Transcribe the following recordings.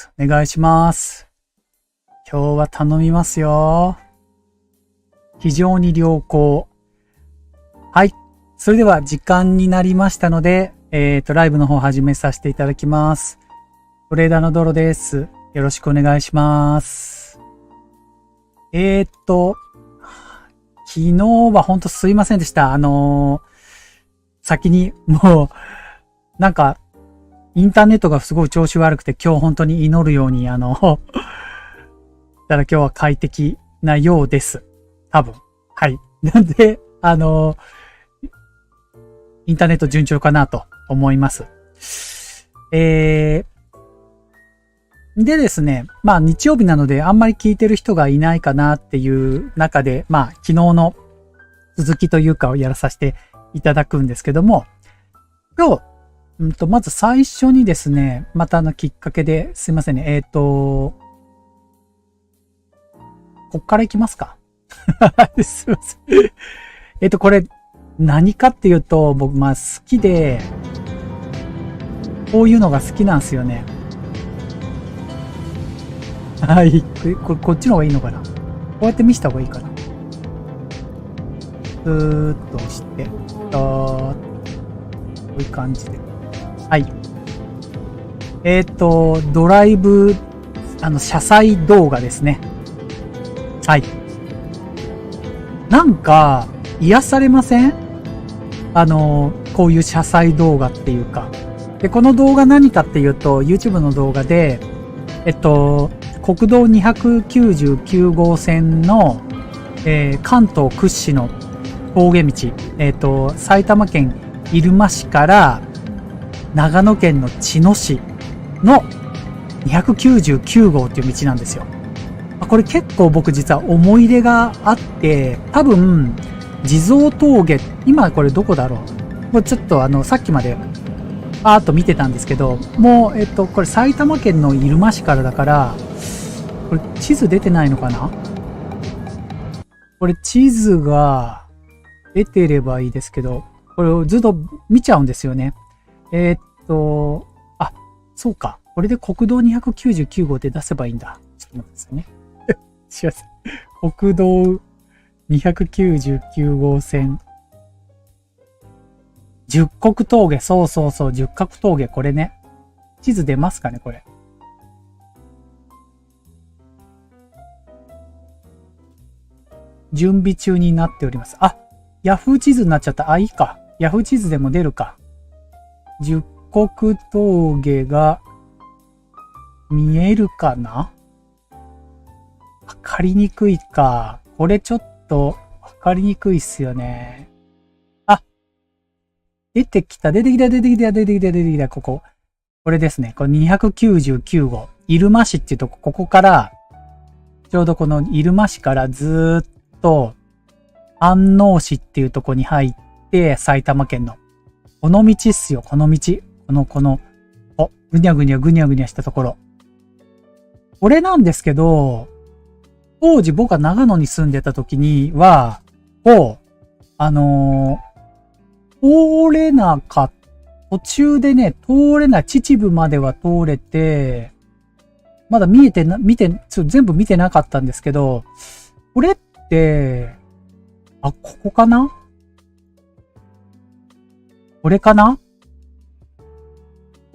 。お願いします。今日は頼みますよ。非常に良好。はい。それでは時間になりましたので、ライブの方始めさせていただきます。トレーダーのドロです。よろしくお願いします。昨日は本当すいませんでした。先にもう、なんか、インターネットがすごい調子悪くて今日本当に祈るように、ただ今日は快適なようです。多分。はい。なんで、インターネット順調かなと思います。でですね、まあ日曜日なのであんまり聞いてる人がいないかなっていう中で、まあ昨日の続きというかをやらさせていただくんですけども、今日、まず最初にですね、またきっかけですいませんね、こっから行きますかすいません。これ、何かっていうと、僕、まあ好きで、こういうのが好きなんですよね。はい。こっちの方がいいのかな。こうやって見せた方がいいかな。スーッと押して、こういう感じで。はい。ドライブ、車載動画ですね。はい。なんか、癒されません？こういう車載動画っていうか。で、この動画何かっていうと、YouTube の動画で、国道299号線の、関東屈指の峠道、埼玉県入間市から長野県の茅野市の299号っていう道なんですよ。これ結構僕実は思い入れがあって、多分、地蔵峠、今これどこだろう？もうちょっとさっきまで、パーっと見てたんですけど、もう、これ埼玉県の入間市からだから、これ地図出てないのかな？これ地図が出てればいいですけど、これをずっと見ちゃうんですよね。あ、そうか。これで国道299号で出せばいいんだ。ちょっと待ってくださいね。すいません。国道299号線。十国峠。そうそうそう。十国峠。これね。地図出ますかねこれ。準備中になっております。あ、ヤフー地図になっちゃった。あ、いいか。ヤフー地図でも出るか。十国峠が見えるかな？わかりにくいか。これちょっとわかりにくいっすよね。あ、出てきた、ここ。これですね。これ299号。入間市っていうとここから、ちょうどこの入間市からずーっと、安納市っていうとこに入って、埼玉県の。この道っすよ、この道。ぐにゃぐにゃしたところ。これなんですけど、当時僕が長野に住んでた時には、通れなかった。途中でね、通れない。秩父までは通れて、まだ全部見てなかったんですけど、これって、あ、ここかな？これかな？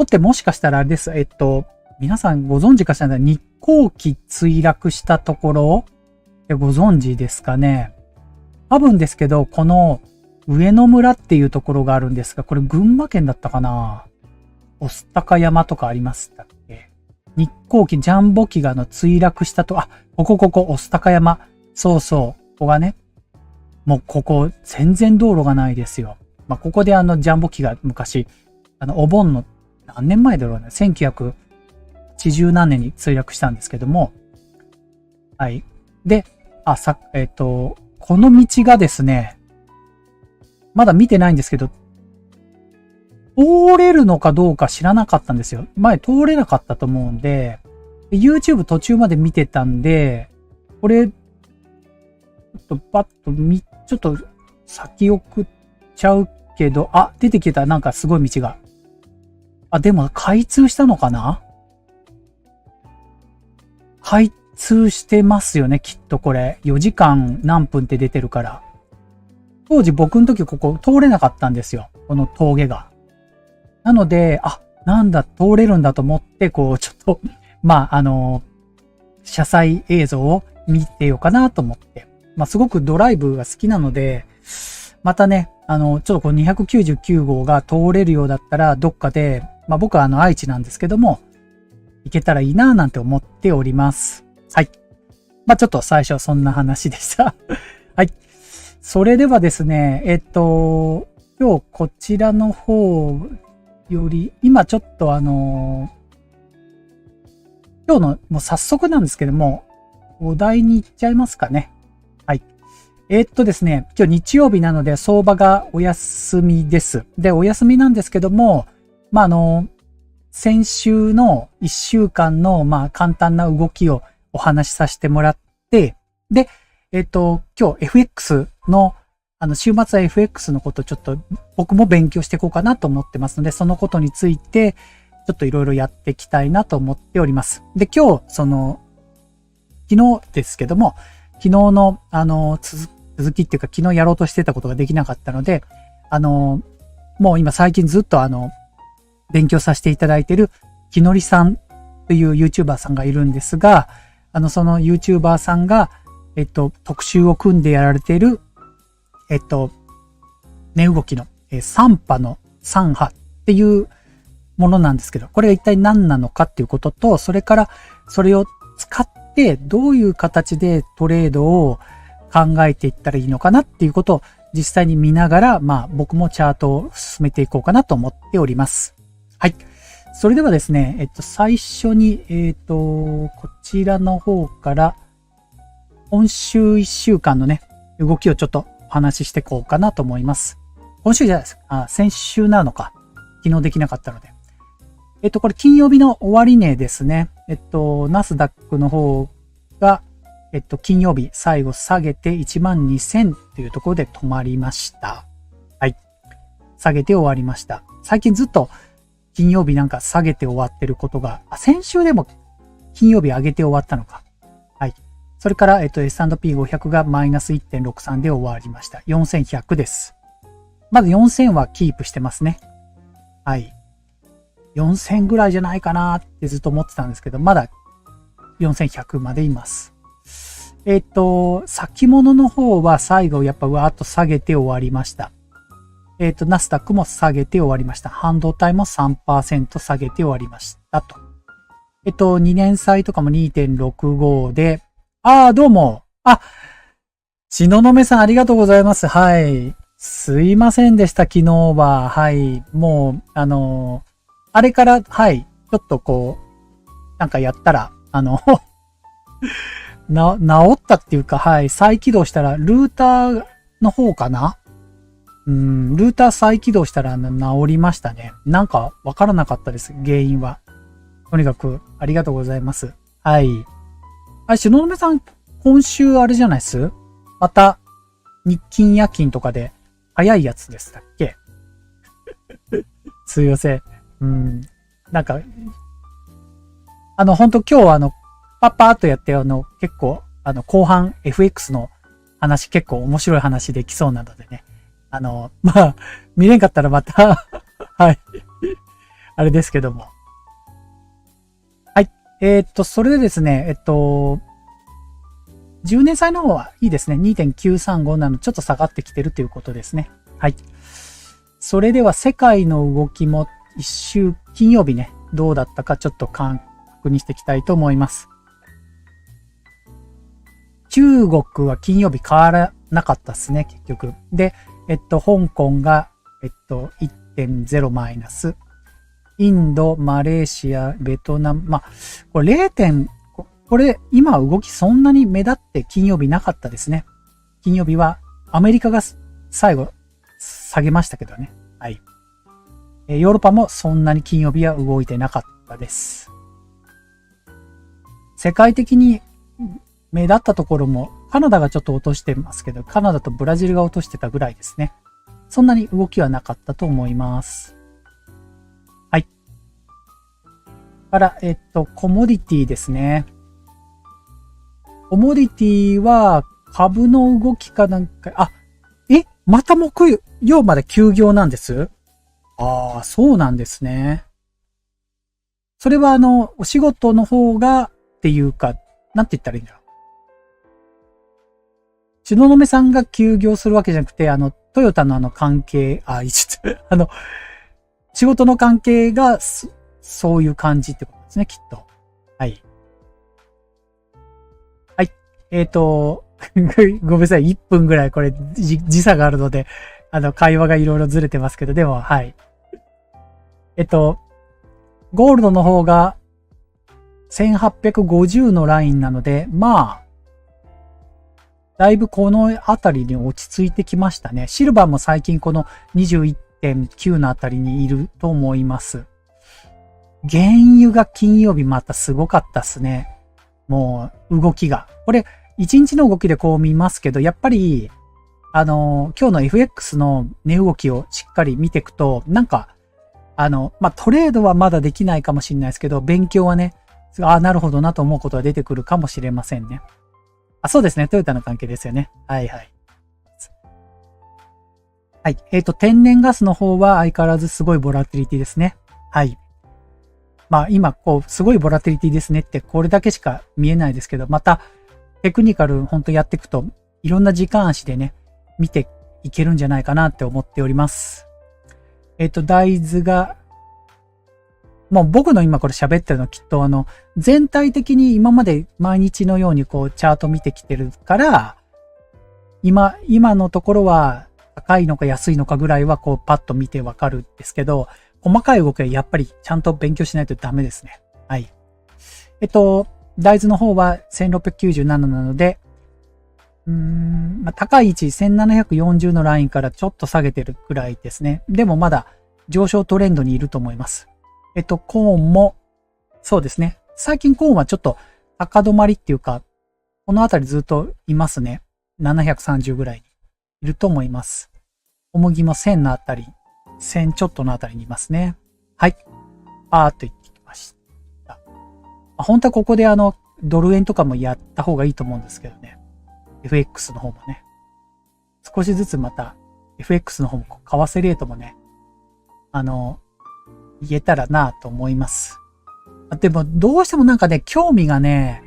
ってもしかしたらあれです。皆さんご存知かしら、日航機墜落したところご存知ですかね？多分ですけど、この上野村っていうところがあるんですが、これ群馬県だったかな？御巣鷹山とかありましたっけ？日航機ジャンボ機が墜落したと、あ、ここ、御巣鷹山。そうそう。ここがね、もうここ全然道路がないですよ。まあ、ここでジャンボ機が昔、お盆の何年前だろうね。1980何年に墜落したんですけども。はい。で、この道がですね、まだ見てないんですけど、通れるのかどうか知らなかったんですよ。前通れなかったと思うんで、YouTube 途中まで見てたんで、これ、ちょっと先送っちゃうけど、あ、出てきた。なんかすごい道が。あ、でも開通したのかな？開通してますよね、きっとこれ。4時間何分って出てるから。当時僕の時ここ通れなかったんですよ。この峠が。なので、なんだ、通れるんだと思って、ちょっと、車載映像を見てようかなと思って。すごくドライブが好きなので、またね、ちょっとこの299号が通れるようだったら、どっかで、僕は愛知なんですけども、行けたらいいなぁなんて思っております。はい。ちょっと最初そんな話でした。はい。それではですね、今日こちらの方より、今ちょっと今日のもう早速なんですけども、お題に行っちゃいますかね。はい。ですね、今日日曜日なので相場がお休みです。で、お休みなんですけども、先週の1週間の簡単な動きをお話しさせてもらって、で、今日 FX の週末は FX のことちょっと僕も勉強していこうかなと思ってますので、そのことについてちょっといろいろやっていきたいなと思っております。で、今日昨日ですけども、昨日の続きっていうか昨日やろうとしてたことができなかったので、もう今最近ずっと勉強させていただいているきのりさんという YouTuber さんがいるんですが、その YouTuber さんが、特集を組んでやられている、値動きの、3波の3波っていうものなんですけど、これが一体何なのかっていうことと、それからそれを使ってどういう形でトレードを考えていったらいいのかなっていうことを実際に見ながら、僕もチャートを進めていこうかなと思っております。はい。それではですね、最初に、こちらの方から、今週1週間のね、動きをちょっとお話ししていこうかなと思います。今週じゃないです。先週なのか。昨日できなかったので。これ金曜日の終値ですね。ナスダックの方が、金曜日最後下げて12,000というところで止まりました。はい。下げて終わりました。最近ずっと金曜日なんか下げて終わってることが、先週でも金曜日上げて終わったのか。はい。それから、S&P500 がマイナス 1.63 で終わりました。4100です。まず4000はキープしてますね。はい。4000ぐらいじゃないかなってずっと思ってたんですけど、まだ4100までいます。先物の方は最後やっぱわーっと下げて終わりました。ナスダックも下げて終わりました。半導体も 3% 下げて終わりましたと。2年債とかも 2.65 で、どうも。しののめさんありがとうございます。はい。すいませんでした、昨日は。はい。もう、あれから、はい。ちょっとなんかやったら、治ったっていうか、はい。再起動したら、ルーターの方かな？ルーター再起動したら治りましたね。なんかわからなかったです。原因は。とにかく、ありがとうございます。はい。しののめさん、今週あれじゃないっす？また、日勤夜勤とかで、早いやつでしたっけ？すいません。なんか、ほんと今日パッパーっとやって、結構、後半 FX の話結構面白い話できそうなのでね。見れんかったらまた、はい。あれですけども。はい。それでですね、10年債の方はいいですね。2.935 なのちょっと下がってきてるということですね。はい。それでは世界の動きも金曜日ね、どうだったかちょっと確認していきたいと思います。中国は金曜日変わらなかったですね、結局。で、香港が、1.0 マイナス。インド、マレーシア、ベトナム、これこれ、今動きそんなに目立って金曜日なかったですね。金曜日はアメリカが最後下げましたけどね。はい。ヨーロッパもそんなに金曜日は動いてなかったです。世界的に目立ったところもカナダがちょっと落としてますけど、カナダとブラジルが落としてたぐらいですね。そんなに動きはなかったと思います。はい。から、コモディティですね。コモディティは株の動きかなんか、また木曜まで休業なんです。ああ、そうなんですね。それはお仕事の方がっていうか、なんて言ったらいいんだろう。東雲さんが休業するわけじゃなくて、トヨタの関係、仕事の関係がそういう感じってことですね、きっと。はい。はい。ごめんなさい。1分ぐらいこれ時差があるので、会話がいろいろずれてますけど、でも、はい。ゴールドの方が1850のラインなので、まあ、だいぶこのあたりに落ち着いてきましたね。シルバーも最近この 21.9 のあたりにいると思います。原油が金曜日またすごかったっすね。もう動きが。これ1日の動きでこう見ますけど、やっぱり今日の FX の値動きをしっかり見ていくと、なんかトレードはまだできないかもしれないですけど、勉強はね、なるほどなと思うことは出てくるかもしれませんね。そうですね。トヨタの関係ですよね。はいはい。はい。天然ガスの方は相変わらずすごいボラティリティですね。はい。まあ今、すごいボラティリティですねってこれだけしか見えないですけど、またテクニカル本当やっていくと、いろんな時間足でね、見ていけるんじゃないかなって思っております。大豆が、もう僕の今これ喋ってるのきっと全体的に今まで毎日のようにチャート見てきてるから、今のところは高いのか安いのかぐらいはパッと見てわかるんですけど、細かい動きはやっぱりちゃんと勉強しないとダメですね。はい。大豆の方は1697なので、高い位置1740のラインからちょっと下げてるくらいですね。でもまだ上昇トレンドにいると思います。コーンも、そうですね。最近コーンはちょっと高止まりっていうか、このあたりずっといますね。730ぐらいにいると思います。小麦も1000のあたり、1000ちょっとのあたりにいますね。はい。パーっといってきました。本当はここでドル円とかもやった方がいいと思うんですけどね。FX の方もね。少しずつまた FX の方も為替レートもね、言えたらなと思います。でもどうしてもなんかね、興味がね、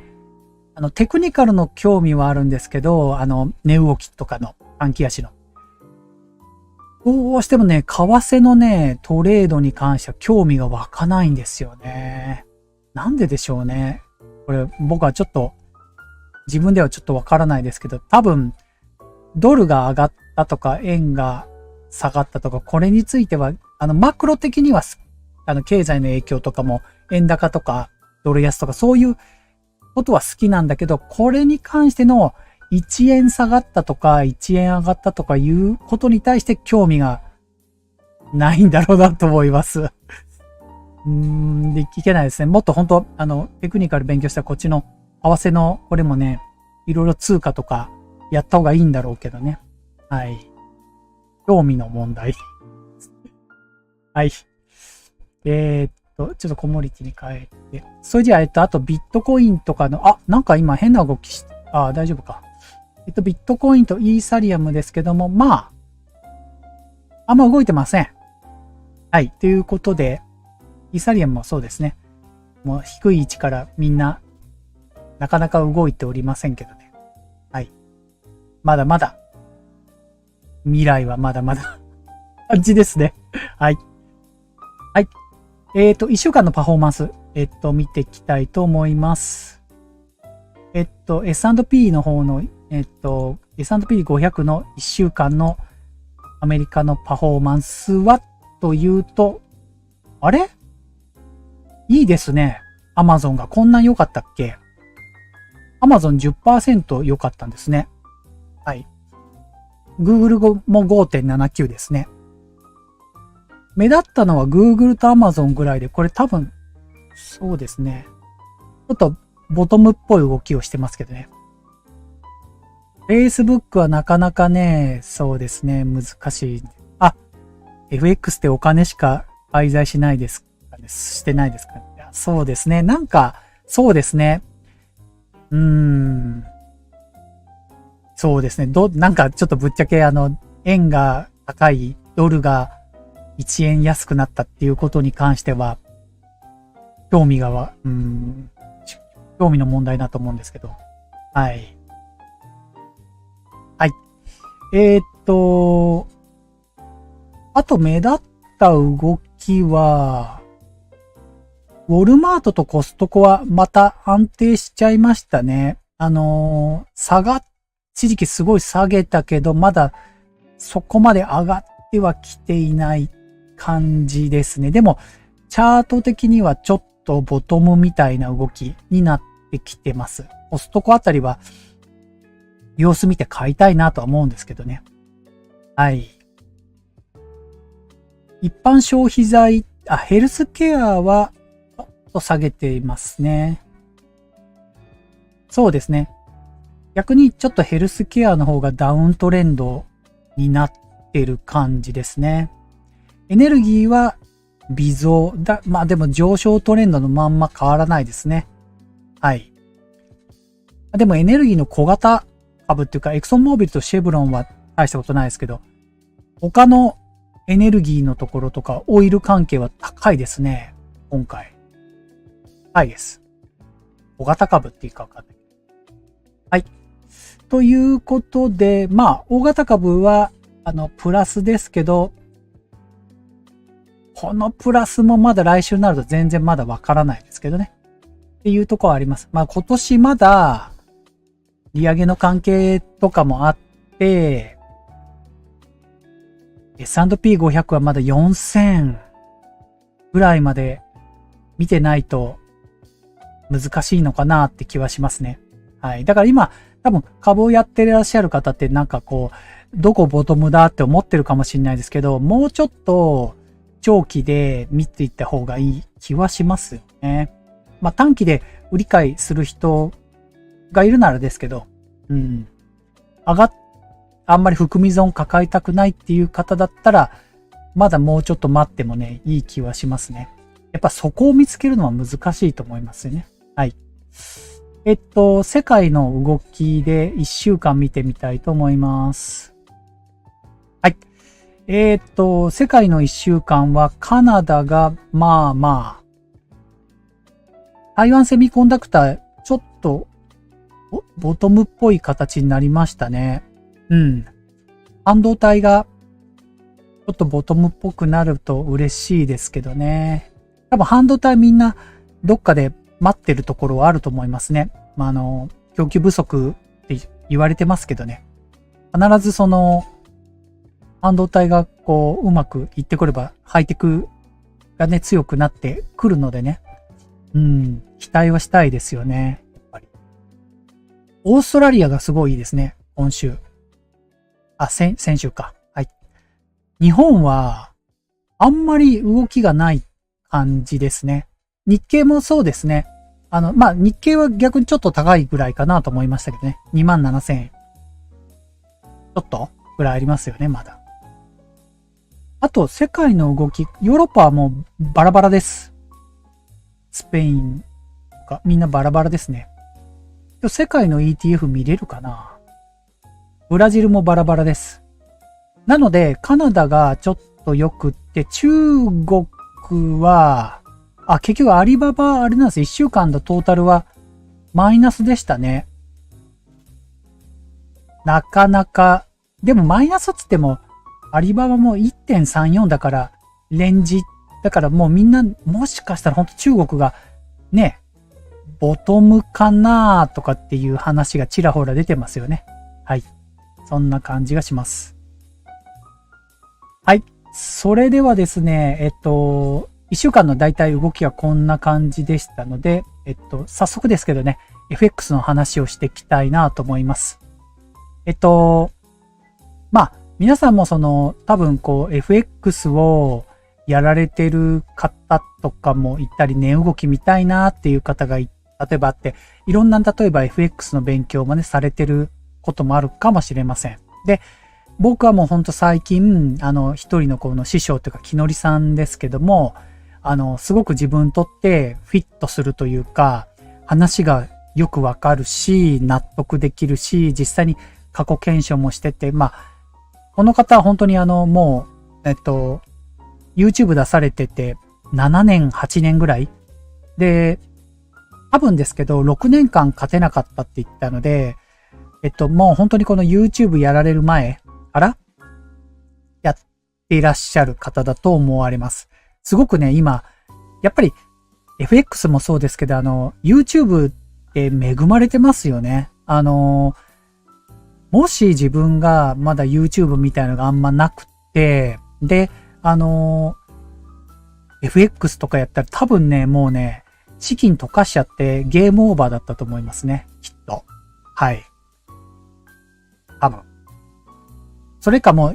テクニカルの興味はあるんですけど、値動きとかの短期足の。どうしてもね、為替のね、トレードに関しては興味が湧かないんですよね。なんででしょうね。これ僕はちょっと、自分ではちょっとわからないですけど、多分、ドルが上がったとか、円が下がったとか、これについては、マクロ的には、経済の影響とかも、円高とか、ドル安とか、そういうことは好きなんだけど、これに関しての、1円下がったとか、1円上がったとかいうことに対して興味がないんだろうなと思います。でいけないですね。もっと本当テクニカル勉強したらこっちの為替の、これもね、いろいろ通貨とかやった方がいいんだろうけどね。はい。興味の問題。はい。ちょっとコモディティに変えて。それじゃあ、あとビットコインとかの、なんか今変な動き大丈夫か。ビットコインとイーサリアムですけども、まあ、あんま動いてません。はい。ということで、イーサリアムもそうですね。もう低い位置からみんな、なかなか動いておりませんけどね。はい。まだまだ、未来はまだまだ感じですね。はい。はい。1週間のパフォーマンス、見ていきたいと思います。S&P の方の、S&P500 の1週間のアメリカのパフォーマンスはというと、あれいいですね。アマゾンがこんな良かったっけ？アマゾン 10% 良かったんですね。はい。Google も 5.79 ですね。目立ったのは Google と Amazon ぐらいで、これ多分、そうですね。ちょっとボトムっぽい動きをしてますけどね。Facebook はなかなかね、そうですね、難しい。FX ってお金しか介在しないですかね、してないですかね。そうですね、なんか、そうですね。うーん。そうですね。なんかちょっとぶっちゃけ円が高い、ドルが1円安くなったっていうことに関しては、興味の問題だと思うんですけど。はい。はい。あと目立った動きは、ウォルマートとコストコはまた安定しちゃいましたね。一時期すごい下げたけど、まだそこまで上がってはきていない感じですね。でも、チャート的にはちょっとボトムみたいな動きになってきてます。コストコあたりは様子見て買いたいなとは思うんですけどね。はい。一般消費財、ヘルスケアはちょっと下げていますね。そうですね。逆にちょっとヘルスケアの方がダウントレンドになってる感じですね。エネルギーは微増まあでも上昇トレンドのまんま変わらないですね。はい。でもエネルギーの小型株っていうか、エクソンモービルとシェブロンは大したことないですけど、他のエネルギーのところとかオイル関係は高いですね。今回。高いです。小型株っていうかわかんない。はい。ということで、まあ、大型株は、プラスですけど、このプラスもまだ来週になると全然まだわからないですけどね。っていうところはあります。まあ今年まだ、利上げの関係とかもあって、S&P500 はまだ4000ぐらいまで見てないと難しいのかなって気はしますね。はい。だから今、多分株をやってらっしゃる方ってなんかこう、どこボトムだって思ってるかもしれないですけど、もうちょっと長期で見ていった方がいい気はしますよね。まあ短期で売り買いする人がいるならですけど、うん。あんまり含み損抱えたくないっていう方だったら、まだもうちょっと待ってもね、いい気はしますね。やっぱそこを見つけるのは難しいと思いますよね。はい。世界の動きで1週間見てみたいと思います。はい。世界の1週間はカナダが、まあまあ、台湾セミコンダクター、ちょっと、ボトムっぽい形になりましたね。うん。半導体が、ちょっとボトムっぽくなると嬉しいですけどね。多分半導体みんな、どっかで待ってるところはあると思いますね。まあ、供給不足って言われてますけどね。必ず半導体がこう、うまくいってくれば、ハイテクがね、強くなってくるのでね。うん、期待はしたいですよね。やっぱり。オーストラリアがすごいいいですね。今週。先週か。はい。日本は、あんまり動きがない感じですね。日経もそうですね。まあ、日経は逆にちょっと高いぐらいかなと思いましたけどね。27,000円。ちょっとぐらいありますよね、まだ。あと、世界の動き、ヨーロッパはもうバラバラです。スペインとか、みんなバラバラですね。世界の ETF 見れるかな？ブラジルもバラバラです。なので、カナダがちょっと良くって、中国は、結局アリババ、あれなんです。1週間のトータルはマイナスでしたね。なかなか、でもマイナスっつっても、アリババも 1.34 だから、レンジ、だからもうみんな、もしかしたら本当中国が、ね、ボトムかなとかっていう話がちらほら出てますよね。はい。そんな感じがします。はい。それではですね、1週間のだいたい動きはこんな感じでしたので、早速ですけどね、FX の話をしていきたいなと思います。まあ、皆さんも多分FX をやられてる方とかもいたり、値動き見たいなっていう方が例えばあって、いろんな例えば FX の勉強もね、されてることもあるかもしれません。で、僕はもうほんと最近、一人のこの師匠というか、木のりさんですけども、すごく自分にとってフィットするというか、話がよくわかるし、納得できるし、実際に過去検証もしてて、まあ、この方は本当にもう、YouTube 出されてて、7年、8年ぐらいで、多分ですけど、6年間勝てなかったって言ったので、もう本当にこの YouTube やられる前からやっていらっしゃる方だと思われます。すごくね、今、やっぱり FX もそうですけど、YouTube って恵まれてますよね。もし自分がまだ YouTube みたいなのがあんまなくて、で、FX とかやったら多分ね、もうね、資金溶かしちゃってゲームオーバーだったと思いますね。きっと。はい。多分。それかもう、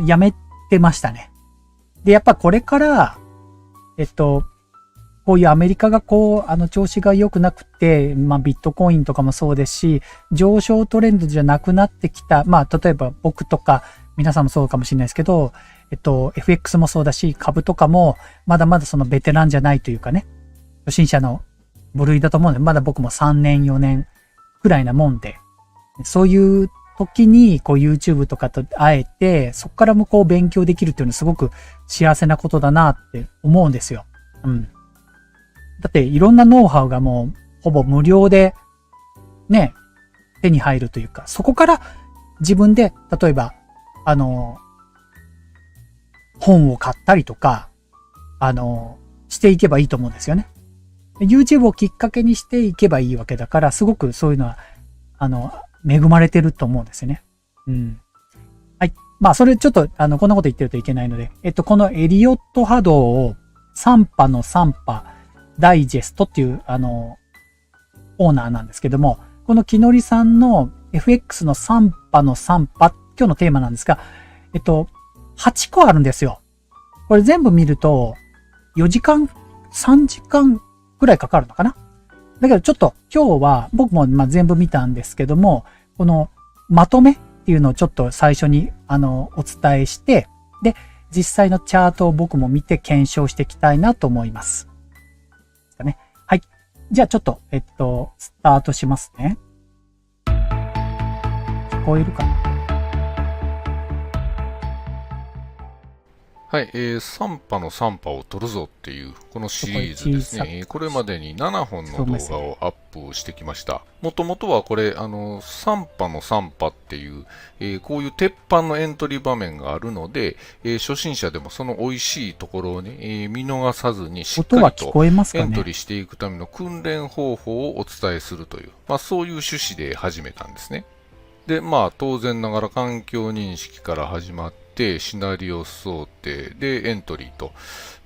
やめてましたね。で、やっぱこれから、こういうアメリカが調子が良くなくて、まあ、ビットコインとかもそうですし、上昇トレンドじゃなくなってきた、まあ、例えば僕とか、皆さんもそうかもしれないですけど、FX もそうだし、株とかも、まだまだそのベテランじゃないというかね、初心者の部類だと思うので、まだ僕も3年、4年くらいなもんで、そういう時に、YouTube とかと会えて、そこからも勉強できるっていうのはすごく幸せなことだなって思うんですよ。うん。だっていろんなノウハウがもうほぼ無料でね、手に入るというか、そこから自分で例えば本を買ったりとかしていけばいいと思うんですよね。YouTube をきっかけにしていけばいいわけだから、すごくそういうのは恵まれてると思うんですよね。うん。はい。まあそれちょっとこんなこと言ってるといけないので、このエリオット波動を3波の3波ダイジェストっていうコーナーなんですけども、この木のりさんの FX の3波の3波、今日のテーマなんですが、8個あるんですよ。これ全部見ると4時間、3時間くらいかかるのかな。だけどちょっと今日は僕も全部見たんですけども、このまとめっていうのをちょっと最初にお伝えして、で、実際のチャートを僕も見て検証していきたいなと思います。ですかね。はい。じゃあちょっと、スタートしますね。聞こえるかな？はい、3波の3波を取るぞっていうこのシリーズですね。これまでに7本の動画をアップしてきました。もともとはこれ、3波の3波っていう、こういう鉄板のエントリー場面があるので、初心者でもその美味しいところをね、見逃さずにしっかりとエントリーしていくための訓練方法をお伝えするという、そういう趣旨で始めたんですね。で、当然ながら環境認識から始まって、シナリオ想定でエントリーと。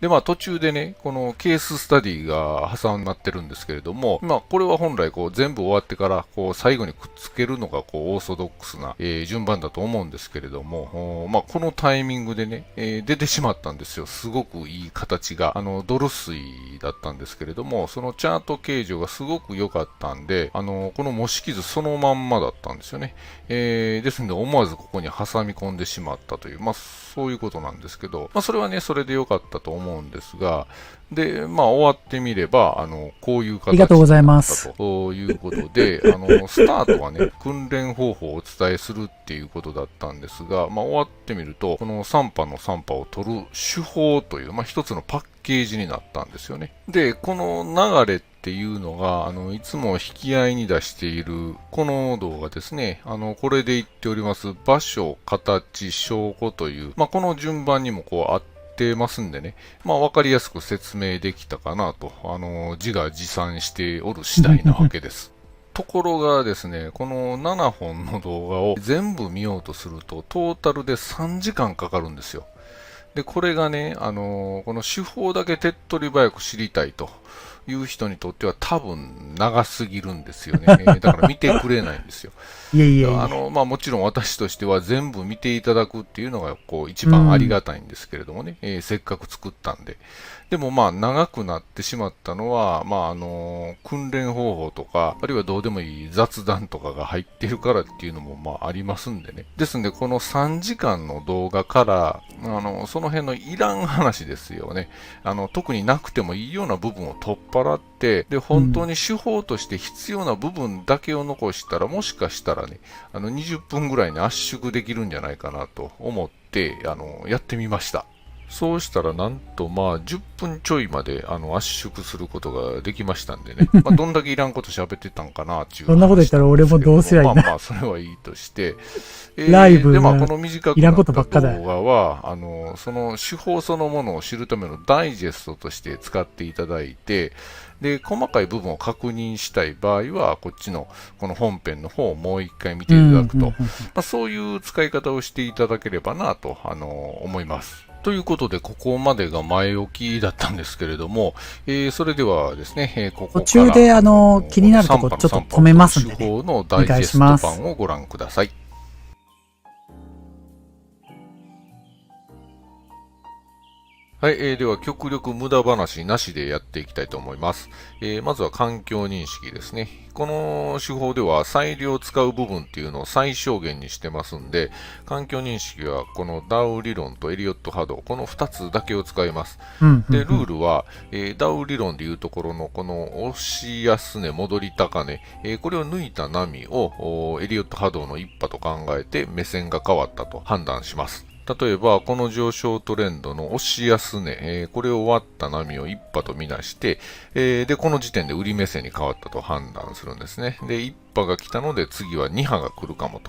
で、途中でね、このケーススタディが挟まってるんですけれども、これは本来全部終わってから、最後にくっつけるのがオーソドックスな、順番だと思うんですけれども、このタイミングでね、出てしまったんですよ。すごくいい形が、ドル水だったんですけれども、そのチャート形状がすごく良かったんで、この模式図そのまんまだったんですよね。ですので思わずここに挟み込んでしまったという、そういうことなんですけど、それはね、それで良かったと思うんですが、で、終わってみれば、こういう形になったということで、スタートはね、訓練方法をお伝えするっていうことだったんですが、終わってみると、この3波の3波を取る手法という、一つのパッケージになったんですよね。で、この流れっていうのが、いつも引き合いに出している、この動画ですね。これで言っております、場所、形、証拠という、この順番にもあってますんでね。わかりやすく説明できたかなと、自画自賛しておる次第なわけです。ところがですね、この7本の動画を全部見ようとすると、トータルで3時間かかるんですよ。で、これがね、この手法だけ手っ取り早く知りたいという人にとっては多分長すぎるんですよね。だから見てくれないんですよ。いえいえいえ。まあもちろん私としては全部見ていただくっていうのがこう一番ありがたいんですけれどもね、せっかく作ったんで。でもまあ長くなってしまったのは、まあ訓練方法とか、あるいはどうでもいい雑談とかが入っているからっていうのもまあありますんでね。ですんでこの3時間の動画から、その辺のいらん話ですよね。特になくてもいいような部分を取っ払って、で、本当に手法として必要な部分だけを残したら、もしかしたらね、20分ぐらいに圧縮できるんじゃないかなと思って、やってみました。そうしたらなんとまあ10分ちょいまで圧縮することができましたんでね。まあどんだけいらんこと喋ってたんかなっていう。そんなこと言ったら俺もどうすりゃいいんだ。まあまあそれはいいとして。ライブでまあこの短くいらんなったことばっかだ動画は、その手法そのものを知るためのダイジェストとして使っていただいて、で、細かい部分を確認したい場合は、こっちのこの本編の方をもう一回見ていただくと、まあ、そういう使い方をしていただければなと、思います。ということで、ここまでが前置きだったんですけれども、それではですね、ここから途中で気になるとこちょっと止めますんでね。手法のダイジェスト版をご覧ください。はい、では極力無駄話なしでやっていきたいと思います。まずは環境認識ですね。この手法では裁量を使う部分っていうのを最小限にしてますんで、環境認識はこのダウ理論とエリオット波動、この2つだけを使います。で、ルールは、ダウ理論でいうところのこの押し安値、戻り高値、これを抜いた波をエリオット波動の一波と考えて目線が変わったと判断します。例えば、この上昇トレンドの押し安値、これを割った波を1波とみなして、で、この時点で売り目線に変わったと判断するんですね。で、1波が来たので次は2波が来るかも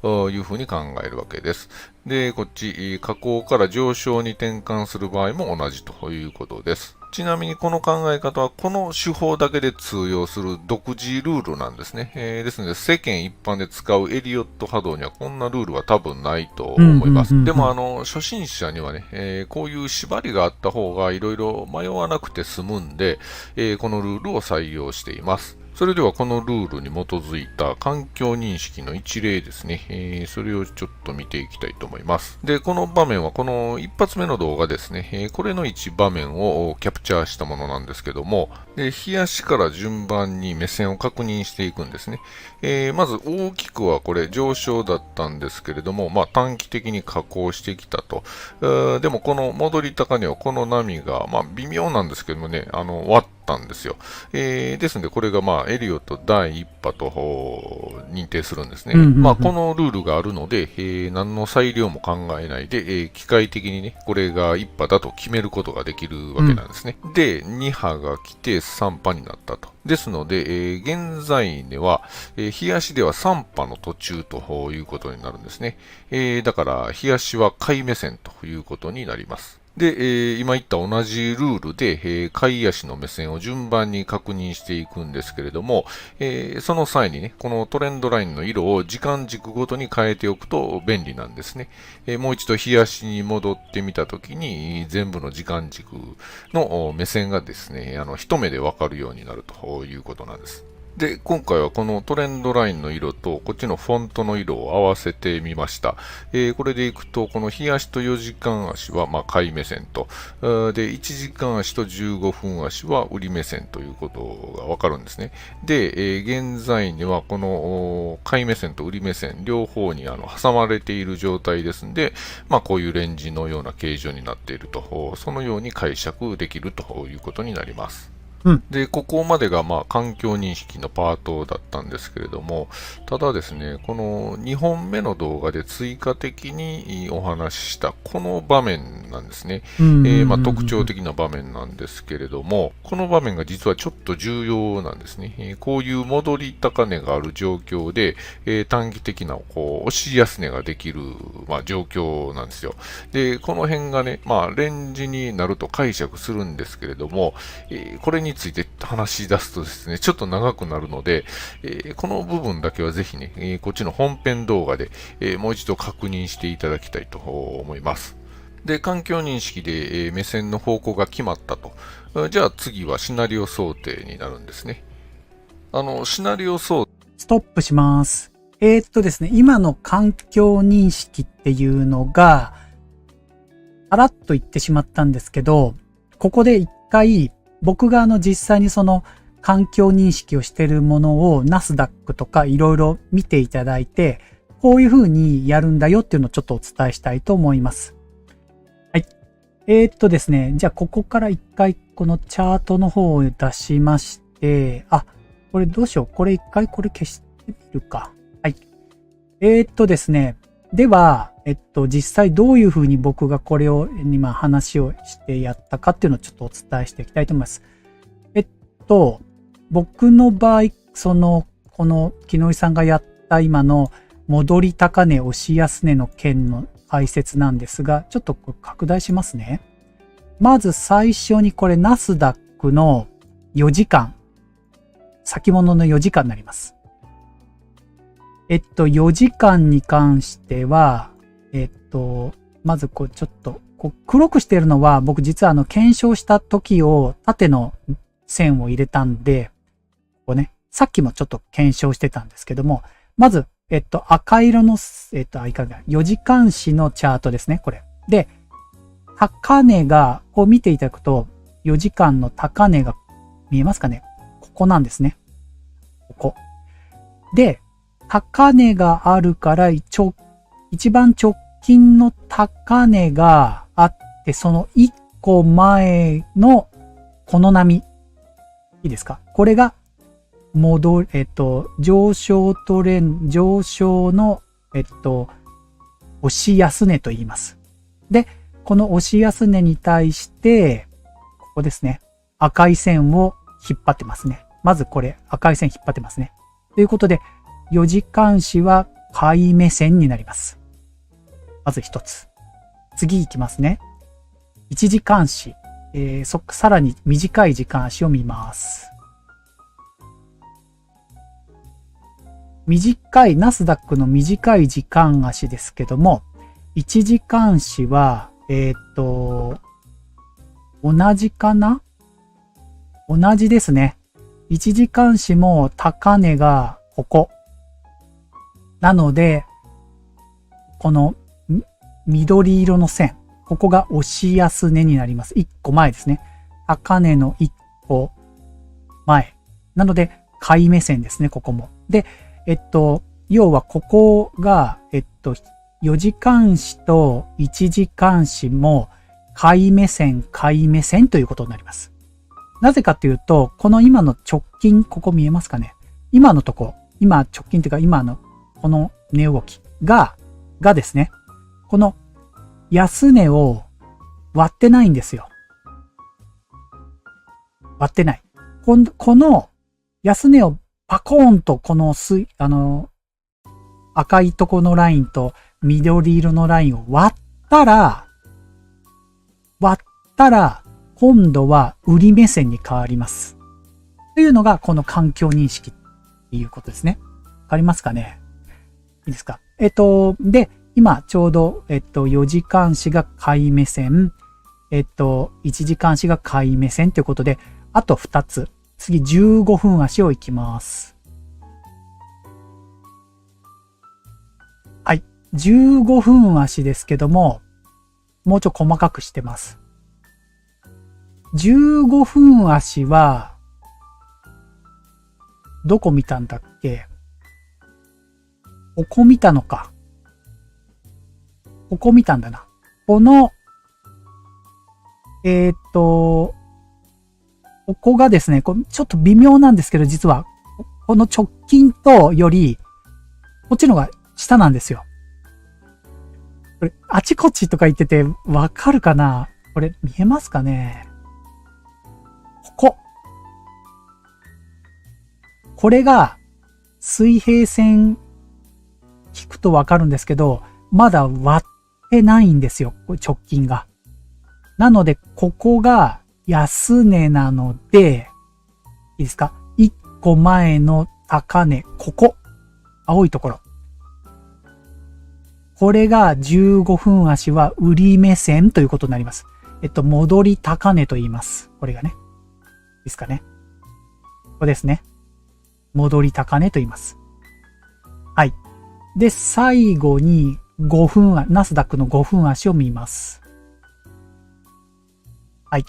というふうに考えるわけです。で、こっち、下降から上昇に転換する場合も同じということです。ちなみにこの考え方はこの手法だけで通用する独自ルールなんですね。ですので世間一般で使うエリオット波動にはこんなルールは多分ないと思います。でも初心者にはね、こういう縛りがあった方がいろいろ迷わなくて済むんで、このルールを採用しています。それではこのルールに基づいた環境認識の一例ですね、それをちょっと見ていきたいと思います。で、この場面はこの一発目の動画ですね、これの一場面をキャプチャーしたものなんですけども、で、日足から順番に目線を確認していくんですね。まず大きくはこれ上昇だったんですけれども、まあ短期的に下降してきたと。でもこの戻り高値はこの波が、まあ微妙なんですけどもね、割ったんですよ。ですのでこれがまあエリオット第一波と認定するんですね。まあこのルールがあるので、何の裁量も考えないで、機械的にね、これが一波だと決めることができるわけなんですね。で、2波が来て3波になったと。ですので、現在値は、日足では3波の途中ということになるんですね。だから、日足は買い目線ということになります。で、今言った同じルールで、買い足の目線を順番に確認していくんですけれども、その際にね、このトレンドラインの色を時間軸ごとに変えておくと便利なんですね。もう一度日足に戻ってみたときに、全部の時間軸の目線がですね、一目でわかるようになるということなんです。で、今回はこのトレンドラインの色とこっちのフォントの色を合わせてみました。これでいくと、この日足と4時間足はまあ買い目線と、で、1時間足と15分足は売り目線ということがわかるんですね。で、現在にはこの買い目線と売り目線両方に挟まれている状態ですんで、まあこういうレンジのような形状になっていると、そのように解釈できるということになります。で、ここまでがまあ環境認識のパートだったんですけれども、ただですね、この2本目の動画で追加的にお話ししたこの場面なんですね。まあ特徴的な場面なんですけれども、この場面が実はちょっと重要なんですね。こういう戻り高値がある状況で、短期的なこう押し安値ができる、まあ、状況なんですよ。で、この辺がね、まあレンジになると解釈するんですけれども、これについて話し出すとですね、ちょっと長くなるので、この部分だけはぜひね、こっちの本編動画で、もう一度確認していただきたいと思います。で、環境認識で、目線の方向が決まったと。じゃあ次はシナリオ想定になるんですね。シナリオ想定。ストップします。ですね、今の環境認識っていうのが、さらっと言ってしまったんですけど、ここで一回、僕が実際にその環境認識をしているものをナスダックとかいろいろ見ていただいて、こういう風にやるんだよっていうのをちょっとお伝えしたいと思います。はい。ですね、じゃあここから一回このチャートの方を出しまして、これどうしよう。これ一回これ消してみるか。はい。ですね、では、実際どういう風に僕がこれを今話をしてやったかっていうのをちょっとお伝えしていきたいと思います。僕の場合、この木野井さんがやった今の戻り高値押し安値の件の解説なんですが、ちょっとこれ拡大しますね。まず最初にこれナスダックの4時間、先物の4時間になります。4時間に関しては、まずこうちょっと黒くしているのは僕実は検証した時を縦の線を入れたんで、ここね、さっきもちょっと検証してたんですけども、まず、赤色の、4時間足のチャートですね、これ。で、高値が、こう見ていただくと、4時間の高値が見えますかね？ここなんですね。ここ。で、高値があるから、一番直近の高値があって、その1個前のこの波。いいですか？これが上昇の、押し安値と言います。で、この押し安値に対して、ここですね。赤い線を引っ張ってますね。まずこれ、赤い線引っ張ってますね。ということで、4時間足は買い目線になります。まず一つ。次いきますね。1時間足。さらに短い時間足を見ます。ナスダックの短い時間足ですけども、1時間足は、同じかな？同じですね。1時間足も高値がここ。なので、この緑色の線、ここが押し安値になります。1個前ですね。高値の1個前。なので、買い目線ですね、ここも。で、要はここが、4時間足と1時間足も買い目線ということになります。なぜかというと、この今の直近、ここ見えますかね？今のとこ、今直近というか今のこの値動きがですね、この安値を割ってないんですよ。割ってない。この安値をパコーンとこの赤いとこのラインと緑色のラインを割ったら、今度は売り目線に変わります。というのがこの環境認識っていうことですね。わかりますかね？いいですか？で、今ちょうど、4時間足が買い目線、1時間足が買い目線ということで、あと2つ。次15分足を行きます。はい。15分足ですけども、もうちょっと細かくしてます。15分足は、どこ見たんだっけ？ここ見たのか。ここ見たんだな。この、ここがですね、ちょっと微妙なんですけど、実は、この直近とより、こっちのが下なんですよ。これ、あちこちとか言ってて、わかるかな？これ、見えますかね？これが、水平線、引くとわかるんですけど、まだ割ってないんですよ。これ直近が。なので、ここが安値なので、いいですか？ 1 個前の高値、ここ。青いところ。これが15分足は売り目線ということになります。戻り高値と言います。これがね。いいですかね。ここですね。戻り高値と言います。はい。で、最後にナスダックの5分足を見ます。はい。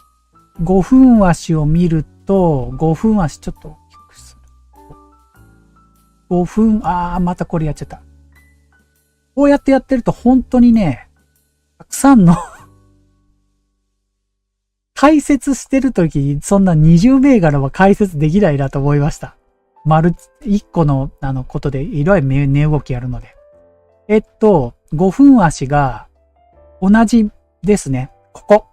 5分足を見ると、5分足ちょっと大きくする。5分、またこれやっちゃった。こうやってやってると本当にね、たくさんの解説してるとき、そんな20銘柄は解説できないなと思いました。1個のことでいろいろ値動きやるので。5分足が同じですね。ここ。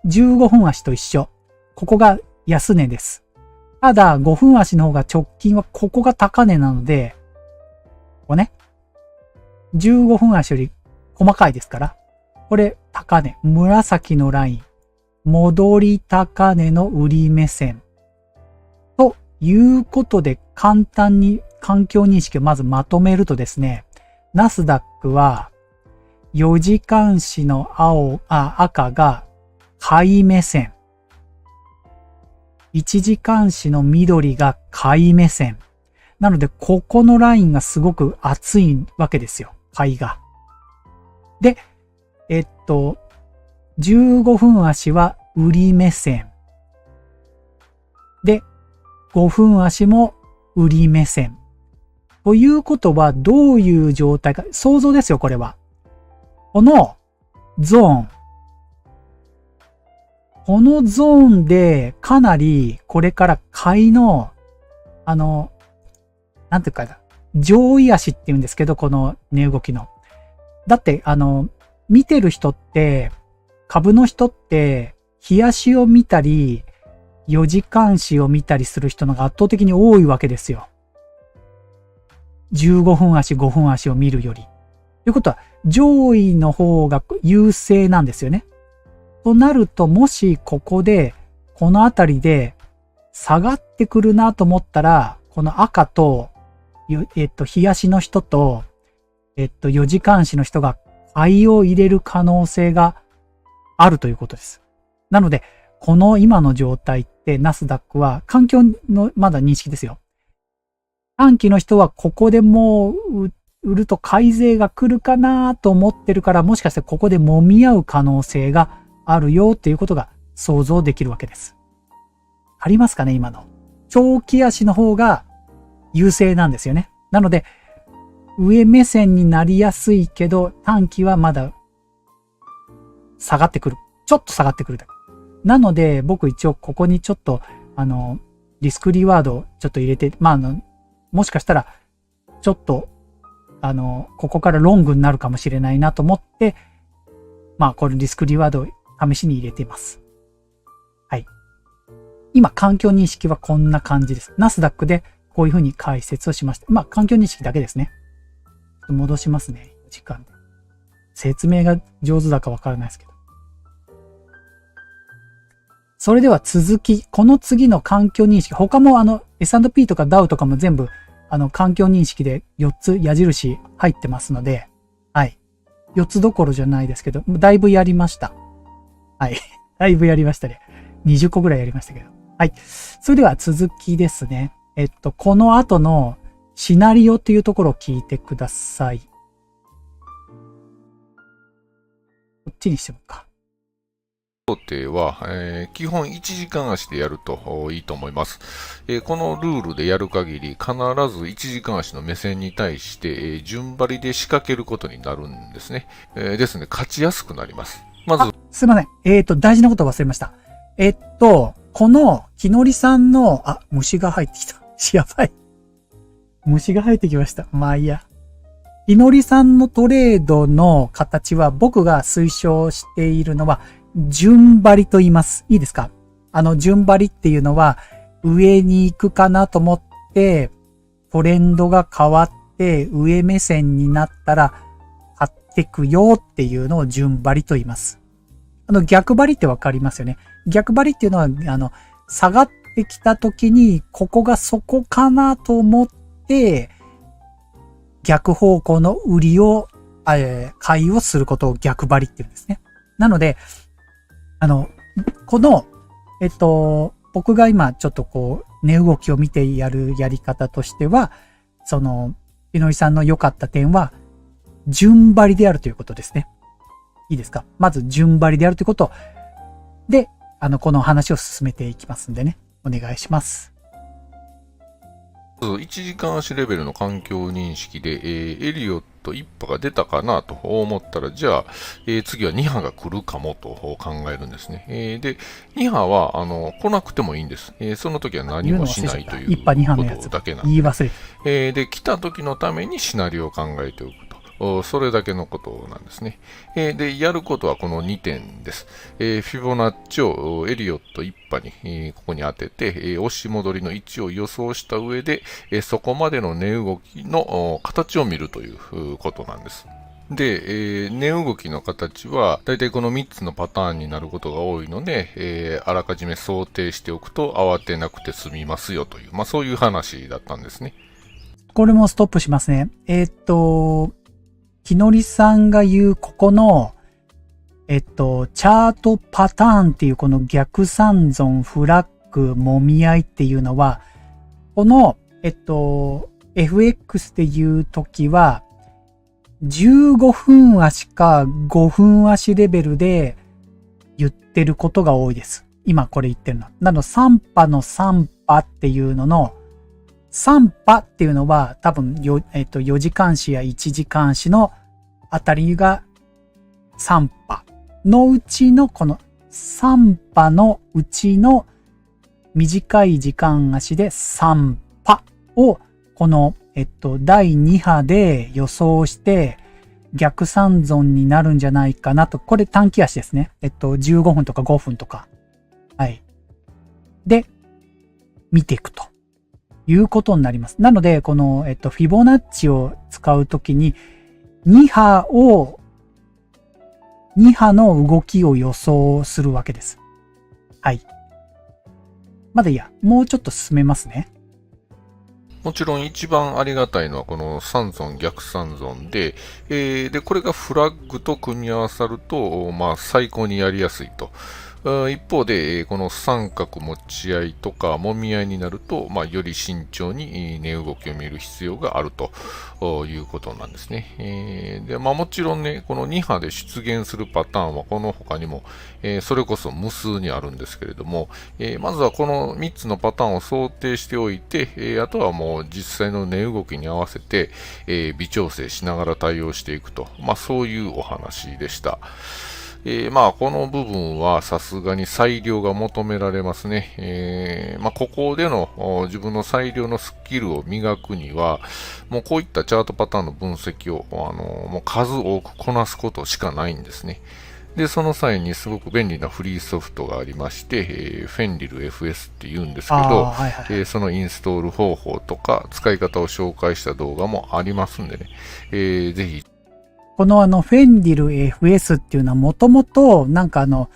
15分足と一緒。ここが安値です。ただ、5分足の方が直近はここが高値なので、ここね。15分足より細かいですから。これ、高値。紫のライン。戻り高値の売り目線。ということで、簡単に環境認識をまずまとめるとですね、ナスダックは、4時間足の赤が買い目線。1時間足の緑が買い目線。なので、ここのラインがすごく厚いわけですよ。買いが。で、15分足は売り目線。で、5分足も売り目線。ということは、どういう状態か、想像ですよ、これは。このゾーン。このゾーンで、かなり、これから買いの、なんていうかな、上位足って言うんですけど、この値動きの。だって、見てる人って、株の人って、日足を見たり、4時間足を見たりする人のが圧倒的に多いわけですよ。15分足、5分足を見るより。ということは、上位の方が優勢なんですよね。となると、もしここで、このあたりで下がってくるなと思ったら、この赤と、日足の人と、4時間足の人が買いを入れる可能性があるということです。なので、この今の状態ってナスダックは環境のまだ認識ですよ。短期の人はここでもう売ると買い勢が来るかなと思ってるから、もしかしてここで揉み合う可能性があるよっていうことが想像できるわけです。ありますかね、今の。長期足の方が優勢なんですよね。なので、上目線になりやすいけど、短期はまだ下がってくる。ちょっと下がってくるだけ。なので、僕一応ここにちょっと、リスクリワードをちょっと入れて、もしかしたら、ちょっと、ここからロングになるかもしれないなと思って、これリスクリワードを試しに入れています。はい。今、環境認識はこんな感じです。ナスダックでこういうふうに解説をしました。環境認識だけですね。ちょっと戻しますね。時間で。説明が上手だかわからないですけど。それでは続き、この次の環境認識、他もS&P とか DAO とかも全部、環境認識で4つ矢印入ってますので、はい。4つどころじゃないですけど、だいぶやりました。はい。だいぶやりましたね。20個ぐらいやりましたけど。はい。それでは続きですね。この後のシナリオっていうところを聞いてください。こっちにしてもか。想定は、基本1時間足でやるといいと思います。このルールでやる限り、必ず1時間足の目線に対して、順張りで仕掛けることになるんですね。ですね、勝ちやすくなります。まず。すいません。大事なことを忘れました。この、木のりさんの、虫が入ってきた。やばい。虫が入ってきました。まあいいや。木のりさんのトレードの形は、僕が推奨しているのは、順張りと言います。いいですか？順張りっていうのは、上に行くかなと思って、トレンドが変わって、上目線になったら、買ってくよっていうのを順張りと言います。逆張りってわかりますよね。逆張りっていうのは、下がってきた時に、ここがそこかなと思って、逆方向の売りを、買いをすることを逆張りっていうんですね。なので、この、僕が今ちょっと値動きを見てやるやり方としては、いのりさんの良かった点は、順張りであるということですね。いいですか？まず順張りであるということで、この話を進めていきますんでね。お願いします。1時間足レベルの環境認識で、エリオット1波が出たかなと思ったら、じゃあ、次は2波が来るかもと考えるんですね。で、2波は来なくてもいいんです。その時は何もしないという1波2波のやつことだけなん言い忘れで、で、来た時のためにシナリオを考えておくと。それだけのことなんですね。で、やることはこの2点です。フィボナッチをエリオット1波に、ここに当てて、押し戻りの位置を予想した上で、そこまでの値動きの形を見るということなんです。で、値動きの形は、だいたいこの3つのパターンになることが多いので、あらかじめ想定しておくと慌てなくて済みますよという、そういう話だったんですね。これもストップしますね。きのりさんが言うここの、チャートパターンっていうこの逆三尊、フラッグ、もみ合いっていうのは、この、FX で言うときは、15分足か5分足レベルで言ってることが多いです。今これ言ってるの。なの3波の3波っていうのの、3波っていうのは多分4時間足や1時間足のあたりが3波のうちのこの3波のうちの短い時間足で3波をこの第2波で予想して逆三尊になるんじゃないかなと。これ短期足ですね。15分とか5分とか。はい。で、見ていくと。いうことになります。なので、この、フィボナッチを使うときに、2波の動きを予想するわけです。はい。まだいいや、もうちょっと進めますね。もちろん一番ありがたいのはこの三尊逆三尊で、で、これがフラッグと組み合わさると、最高にやりやすいと。一方で、この三角持ち合いとかもみ合いになると、より慎重に値動きを見る必要があるということなんですね。で、もちろんね、この2波で出現するパターンはこの他にも、それこそ無数にあるんですけれども、まずはこの3つのパターンを想定しておいて、あとはもう実際の値動きに合わせて、微調整しながら対応していくと、そういうお話でした。この部分はさすがに裁量が求められますね。ここでの自分の裁量のスキルを磨くには、もうこういったチャートパターンの分析を、もう数多くこなすことしかないんですね。で、その際にすごく便利なフリーソフトがありまして、フェンリル FS って言うんですけど、そのインストール方法とか使い方を紹介した動画もありますんでね、ぜひこのフェンディル FS っていうのはもともとなんかチャ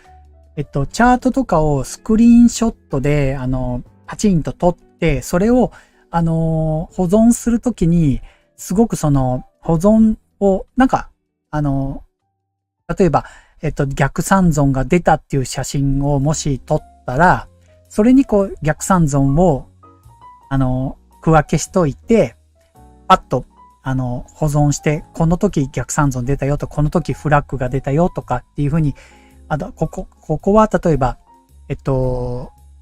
ートとかをスクリーンショットでパチンと撮って、それを保存するときにすごくその保存をなんか例えば逆三尊が出たっていう写真をもし撮ったら、それにこう逆三尊を区分けしといて、パッと保存して、この時逆三尊出たよと、この時フラッグが出たよとかっていう風に、ここは例えば、フ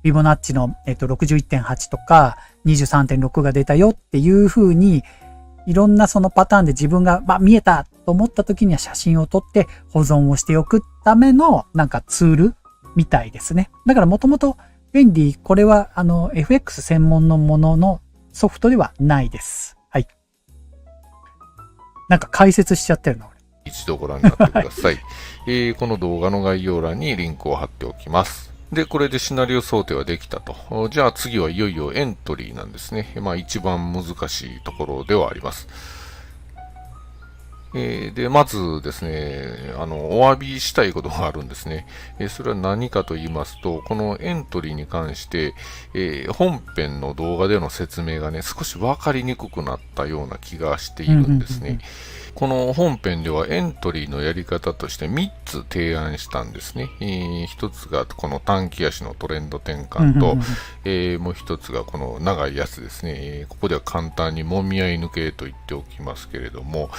ィボナッチの、61.8 とか 23.6 が出たよっていう風に、いろんなそのパターンで自分が、見えたと思った時には写真を撮って保存をしておくためのなんかツールみたいですね。だからもともとフェンディ、これはFX 専門のもののソフトではないです。はい。なんか解説しちゃってるの。一度ご覧になってください。この動画の概要欄にリンクを貼っておきます。で、これでシナリオ想定はできたと。じゃあ次はいよいよエントリーなんですね。一番難しいところではあります。で、まずですね、お詫びしたいことがあるんですね。それは何かと言いますと、このエントリーに関して、本編の動画での説明がね、少しわかりにくくなったような気がしているんですね。この本編ではエントリーのやり方として3つ提案したんですね。1つがこの短期足のトレンド転換と、もう1つがこの長いやつですね。ここでは簡単にもみ合い抜けと言っておきますけれども、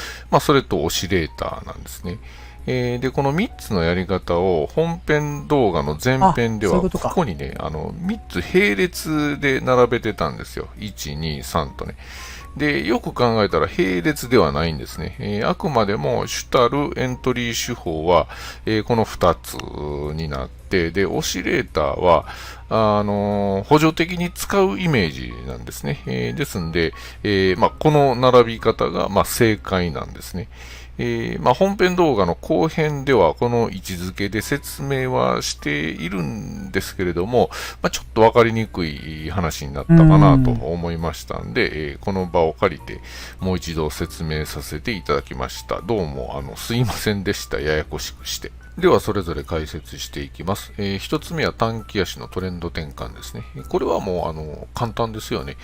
それとオシレーターなんですね。で、この3つのやり方を本編動画の前編では、ここにね、3つ並列で並べてたんですよ。1、2、3とね。で、よく考えたら並列ではないんですね。あくまでも主たるエントリー手法は、この2つになって、で、オシレーターは、補助的に使うイメージなんですね。ですんで、この並び方が、正解なんですね。本編動画の後編ではこの位置づけで説明はしているんですけれども、ちょっとわかりにくい話になったかなと思いましたんで、この場を借りてもう一度説明させていただきました。どうもすいませんでした。ややこしくして。では、それぞれ解説していきます。一つ目は短期足のトレンド転換ですね。これはもう、簡単ですよね。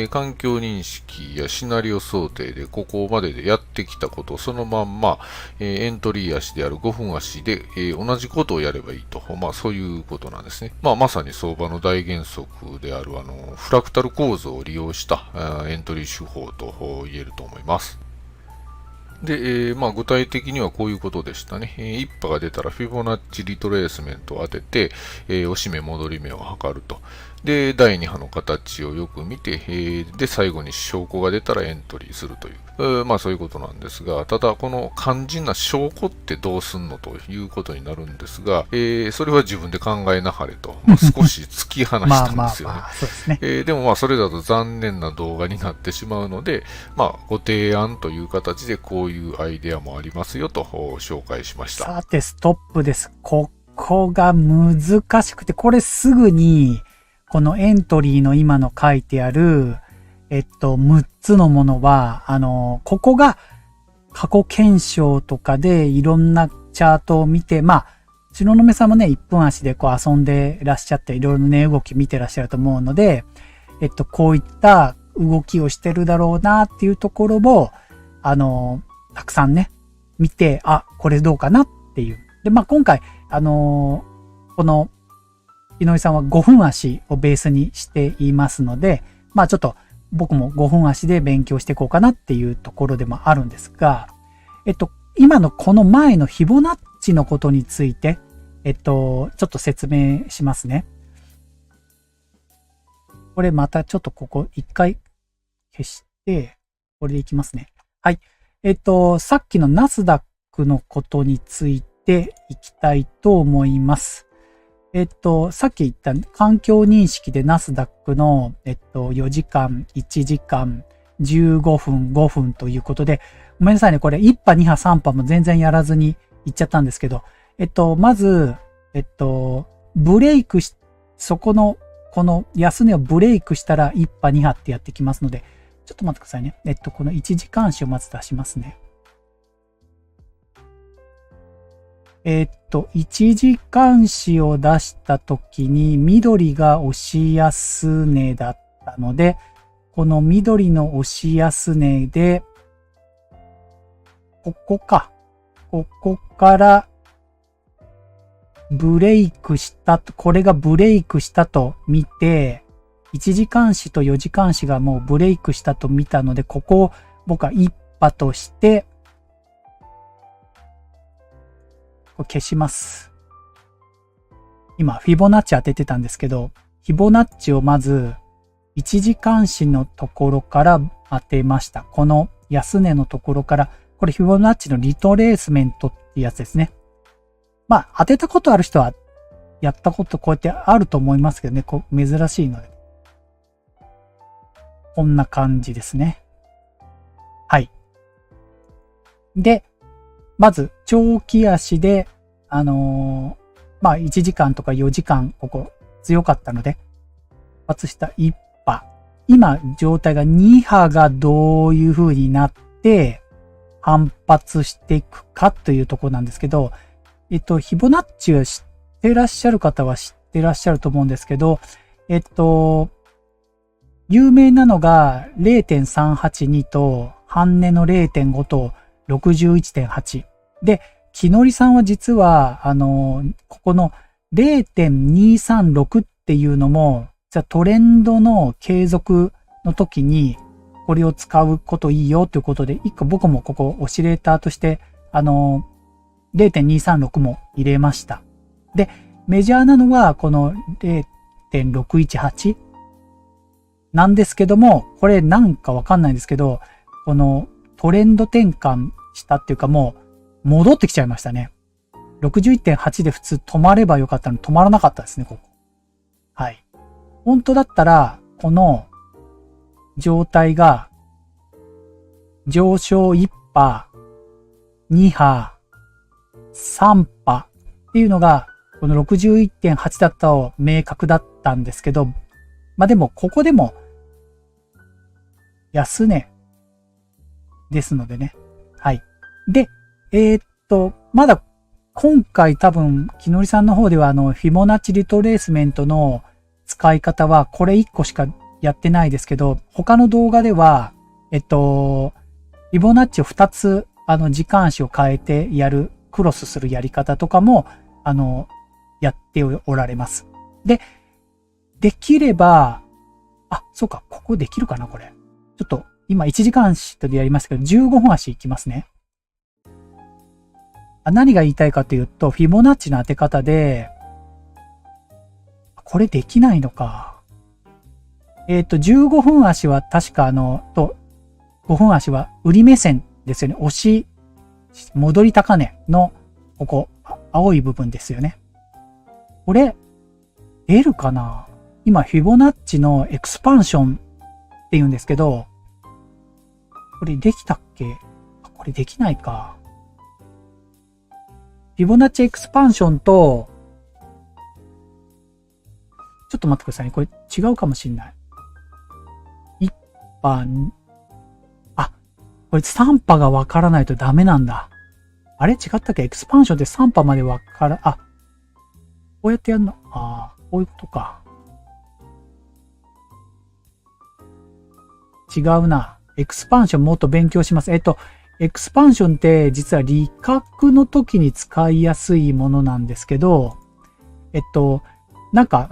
環境認識やシナリオ想定でここまででやってきたことをそのまんま、エントリー足である5分足で、同じことをやればいいと。そういうことなんですね。まさに相場の大原則である、フラクタル構造を利用したエントリー手法と言えると思います。で、具体的にはこういうことでしたね。一波が出たらフィボナッチリトレースメントを当てて、押し目戻り目を測ると。で、第2波の形をよく見て、で、最後に証拠が出たらエントリーするという。そういうことなんですが、ただ、この肝心な証拠ってどうすんのということになるんですが、それは自分で考えなはれと、少し突き放したんですよね。でもそれだと残念な動画になってしまうので、ご提案という形でこういうアイデアもありますよと紹介しました。さて、ストップです。ここが難しくて、これすぐに、このエントリーの今の書いてある、6つのものは、ここが過去検証とかでいろんなチャートを見て、東雲さんもね、1分足でこう遊んでらっしゃって、いろいろ値動き見てらっしゃると思うので、こういった動きをしてるだろうなっていうところを、たくさんね、見て、これどうかなっていう。で、今回、この、井上さんは5分足をベースにしていますので、ちょっと僕も5分足で勉強していこうかなっていうところでもあるんですが、今のこの前のフィボナッチのことについて、ちょっと説明しますね。これまたちょっとここ一回消して、これでいきますね。はい。さっきのナスダックのことについていきたいと思います。さっき言った環境認識でナスダックの、4時間、1時間、15分、5分ということで、ごめんなさいね。これ1波、2波、3波も全然やらずに言っちゃったんですけど、まず、ブレイクし、そこの、この安値をブレイクしたら1波、2波ってやってきますので、ちょっと待ってくださいね。この1時間足をまず出しますね。1時間足を出したときに緑が押し安値だったので、この緑の押し安値で、ここからブレイクしたと、これがブレイクしたと見て、1時間足と4時間足がもうブレイクしたと見たので、ここを僕は1波として、これ消します。今、フィボナッチ当ててたんですけど、フィボナッチをまず、1時間足のところから当てました。この安値のところから、これフィボナッチのリトレースメントってやつですね。当てたことある人は、やったことこうやってあると思いますけどね、珍しいので。こんな感じですね。はい。で、まず、長期足で、1時間とか4時間、ここ強かったので、発した1波。今、状態が2波がどういう風になって、反発していくかというところなんですけど、フィボナッチを知ってらっしゃる方は知ってらっしゃると思うんですけど、有名なのが 0.382 と半値の 0.5 と61.8。で、木のりさんは実は、ここの 0.236 っていうのも、じゃあトレンドの継続の時に、これを使うこといいよということで、一個僕もここオシレーターとして、0.236 も入れました。で、メジャーなのはこの 0.618 なんですけども、これなんかわかんないんですけど、このトレンド転換したっていうかもう戻ってきちゃいましたね。61.8 で普通止まればよかったのに止まらなかったですね、ここ。はい。本当だったら、この状態が上昇1波、2波、3波っていうのがこの 61.8 だったを明確だったんですけど、まあでもここでも安値ですのでね。はい。で、まだ今回多分木のりさんの方ではフィボナッチリトレースメントの使い方はこれ1個しかやってないですけど、他の動画では、フィボナッチを2つ、時間足を変えてやる、クロスするやり方とかも、やっておられます。で、できれば、そうか、ここできるかな、これ。ちょっと、今1時間足でやりましたけど、15分足いきますね。何が言いたいかというと、フィボナッチの当て方で、これできないのか。15分足は確か5分足は売り目線ですよね。押し、戻り高値の、ここ、青い部分ですよね。これ、出るかな？今、フィボナッチのエクスパンションって言うんですけど、これできたっけ？これできないか。フィボナッチエクスパンションと、ちょっと待ってくださいね。これ違うかもしんない。1波、これ3波がわからないとダメなんだ。あれ違ったっけ？エクスパンションって3波までわから、こうやってやるの？こういうことか。違うな。エクスパンションもっと勉強します。エクスパンションって実は利確の時に使いやすいものなんですけど、なんか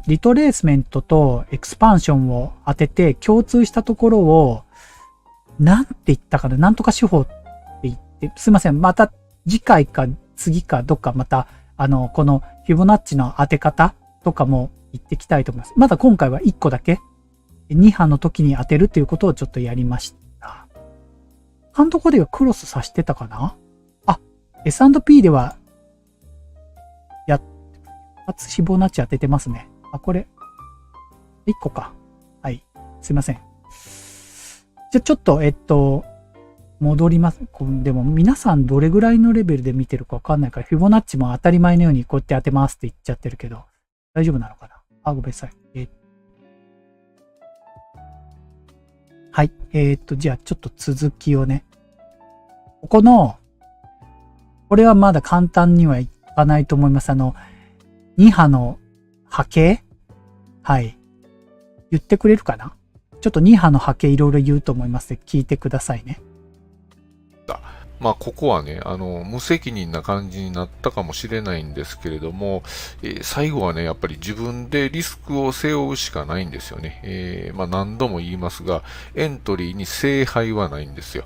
リトレースメントとエクスパンションを当てて共通したところを、なんて言ったかな、なんとか手法って言って、すいません。また次回か次かどっかまた、このフィボナッチの当て方とかも言ってきたいと思います。まだ今回は1個だけ、2波の時に当てるっていうことをちょっとやりました。他のとこではクロスさしてたかな？S&P では、初フィボナッチ当ててますね。これ、1個か。はい。すいません。じゃ、ちょっと、戻ります。でも、皆さんどれぐらいのレベルで見てるかわかんないから、フィボナッチも当たり前のようにこうやって当てますって言っちゃってるけど、大丈夫なのかな？ごめんなさい。はい。じゃあちょっと続きをね。これはまだ簡単にはいかないと思います。2波の波形？はい。言ってくれるかな？ちょっと2波の波形いろいろ言うと思いますので聞いてくださいね。ここはね、無責任な感じになったかもしれないんですけれども、最後はね、やっぱり自分でリスクを背負うしかないんですよね。何度も言いますが、エントリーに聖杯はないんですよ。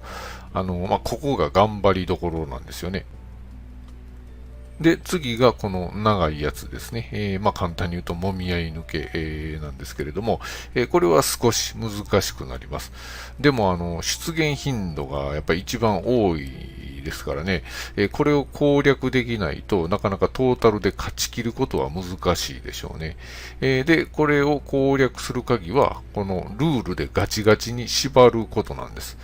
ここが頑張りどころなんですよね。で、次がこの長いやつですね。簡単に言うと、もみ合い抜け、なんですけれども、これは少し難しくなります。でも、出現頻度がやっぱり一番多いですからね、これを攻略できないとなかなかトータルで勝ち切ることは難しいでしょうね。で、これを攻略する鍵は、このルールでガチガチに縛ることなんです。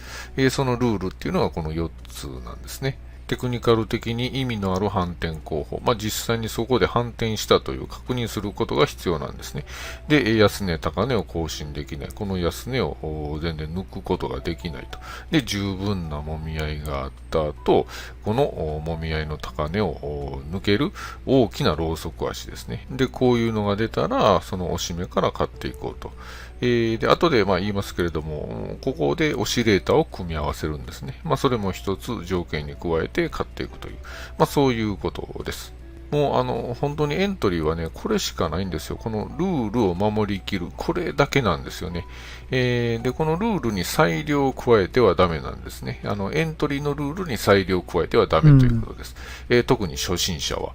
そのルールっていうのがこの4つなんですね。テクニカル的に意味のある反転候補。実際にそこで反転したという確認することが必要なんですね。で、安値、高値を更新できない。この安値を全然抜くことができないと。で、十分な揉み合いがあった後、この揉み合いの高値を抜ける大きなローソク足ですね。で、こういうのが出たら、その押し目から買っていこうとで、後で言いますけれども、ここでオシレーターを組み合わせるんですね。それも一つ条件に加えて買っていくという、そういうことです。もう本当にエントリーはね、これしかないんですよ。このルールを守りきる。これだけなんですよね。で、このルールに裁量を加えてはダメなんですね。エントリーのルールに裁量を加えてはダメということです。特に初心者は。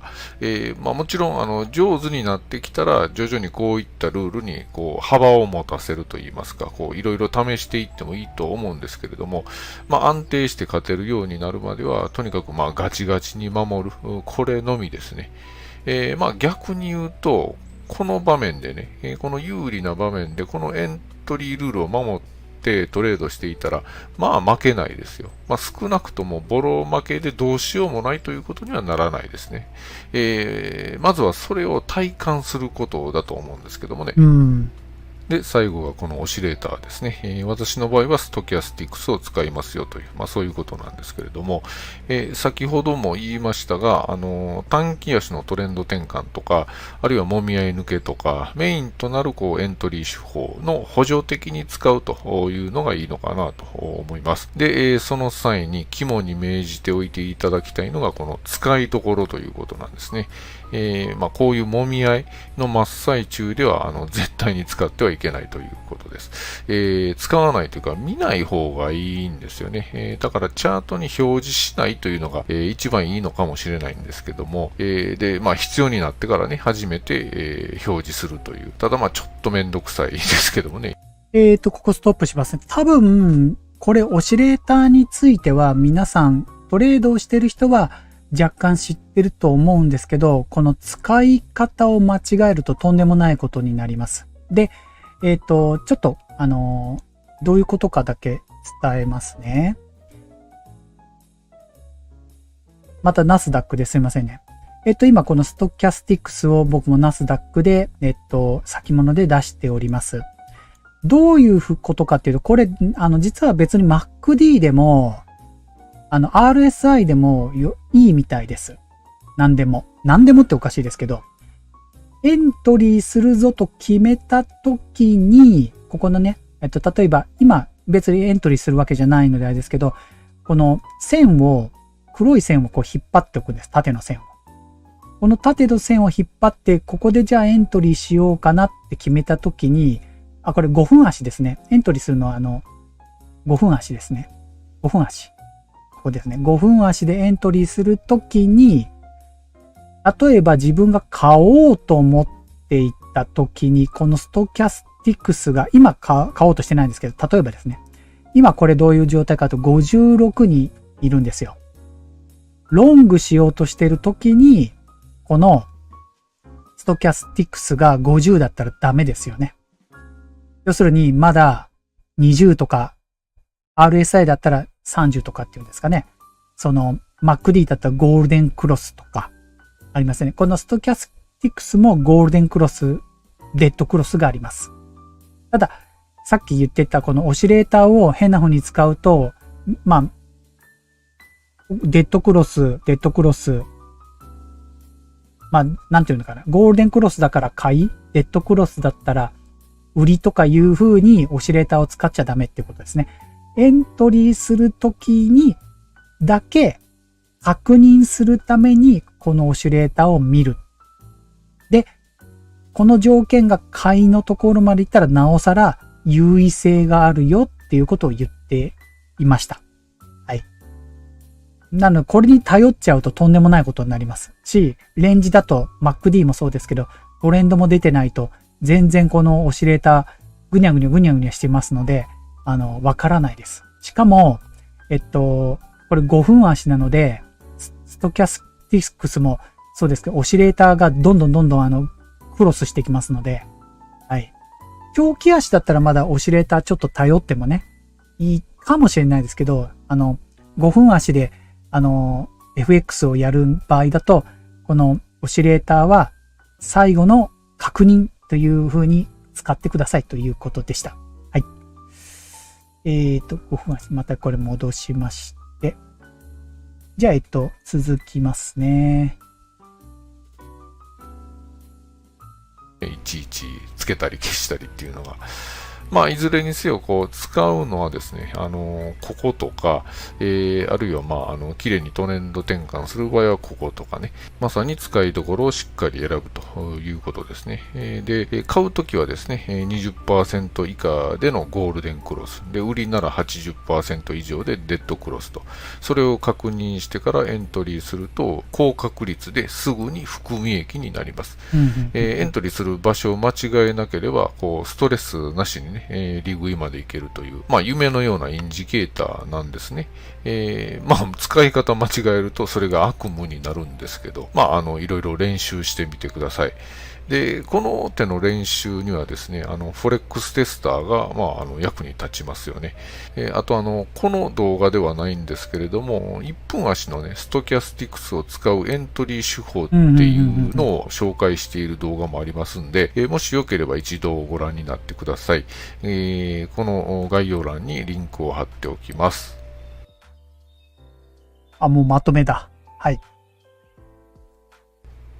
もちろん、上手になってきたら、徐々にこういったルールに、幅を持たせると言いますか、いろいろ試していってもいいと思うんですけれども、安定して勝てるようになるまでは、とにかくガチガチに守る。これのみですね。逆に言うと、この場面でね、この有利な場面でこのエントリールールを守ってトレードしていたら、負けないですよ。少なくともボロ負けでどうしようもないということにはならないですね。まずはそれを体感することだと思うんですけどもね。で、最後がこのオシレーターですね。私の場合はストキャスティクスを使いますよという、そういうことなんですけれども、先ほども言いましたが、短期足のトレンド転換とか、あるいはもみ合い抜けとか、メインとなるエントリー手法の補助的に使うというのがいいのかなと思います。で、その際に肝に銘じておいていただきたいのが、この使いどころということなんですね。こういうもみ合いの真っ最中では、絶対に使ってはいけないということです。使わないというか、見ない方がいいんですよね。だからチャートに表示しないというのが、一番いいのかもしれないんですけども、で、必要になってからね、初めて、表示するという。ただちょっとめんどくさいですけどもね。ここストップしますね。多分、これオシレーターについては皆さんトレードをしてる人は若干知ってると思うんですけど、この使い方を間違えるととんでもないことになります。で、ちょっと、どういうことかだけ伝えますね。またナスダックですいませんね。今このストキャスティクスを僕もナスダックで、先物で出しております。どういうことかっていうと、これ、実は別に MacD でも、RSI でもいいみたいです。何でも。何でもっておかしいですけど、エントリーするぞと決めたときに、ここのね、例えば、今別にエントリーするわけじゃないのであれですけど、この黒い線を引っ張っておくんです。縦の線を。この縦の線を引っ張って、ここでじゃあエントリーしようかなって決めたときに、これ5分足ですね。エントリーするのは5分足ですね。5分足。ここですね。5分足でエントリーするときに、例えば自分が買おうと思っていったときに、このストキャスティクスが、今買おうとしてないんですけど、例えばですね。今これどういう状態かと56にいるんですよ。ロングしようとしてるときに、このストキャスティクスが50だったらダメですよね。要するに、まだ20とか、RSI だったら30とかっていうんですかね。MacD だったらゴールデンクロスとか、ありますね。このストキャスティクスもゴールデンクロス、デッドクロスがあります。ただ、さっき言ってたこのオシレーターを変な風に使うと、デッドクロス、なんていうのかな。ゴールデンクロスだから買い、デッドクロスだったら、売りとかいう風にオシレーターを使っちゃダメっていうことですね。エントリーするときにだけ確認するためにこのオシレーターを見る。で、この条件が買いのところまでいったらなおさら優位性があるよっていうことを言っていました。はい。なのでこれに頼っちゃうととんでもないことになりますし、レンジだと MacD もそうですけど、トレンドも出てないと全然このオシレーターぐにゃぐにゃしてますので、わからないです。しかも、これ5分足なので、ストキャスティクスもそうですけど、オシレーターがどんどんクロスしてきますので、はい。長期足だったらまだオシレーターちょっと頼ってもね、いいかもしれないですけど、5分足で、FX をやる場合だと、このオシレーターは最後の確認という風に使ってくださいということでした。はい。5分足、またこれ戻しまして。じゃあ、続きますね。いちいちつけたり消したりっていうのがまあ、いずれにせよ、使うのはですね、こことか、あるいは、綺麗にトレンド転換する場合はこことかね、まさに使いどころをしっかり選ぶということですね。で、買うときはですね、20% 以下でのゴールデンクロス。で、売りなら 80% 以上でデッドクロスと。それを確認してからエントリーすると、高確率ですぐに含み益になります。エントリーする場所を間違えなければ、ストレスなしにね、利食いまでいけるという、夢のようなインジケーターなんですね。使い方間違えるとそれが悪夢になるんですけど、いろいろ練習してみてください。で、この手の練習にはですね、フォレックステスターが、役に立ちますよね。あと、この動画ではないんですけれども、1分足のね、ストキャスティクスを使うエントリー手法っていうのを紹介している動画もありますんで、もしよければ一度ご覧になってください。この概要欄にリンクを貼っておきます。もうまとめだ。はい。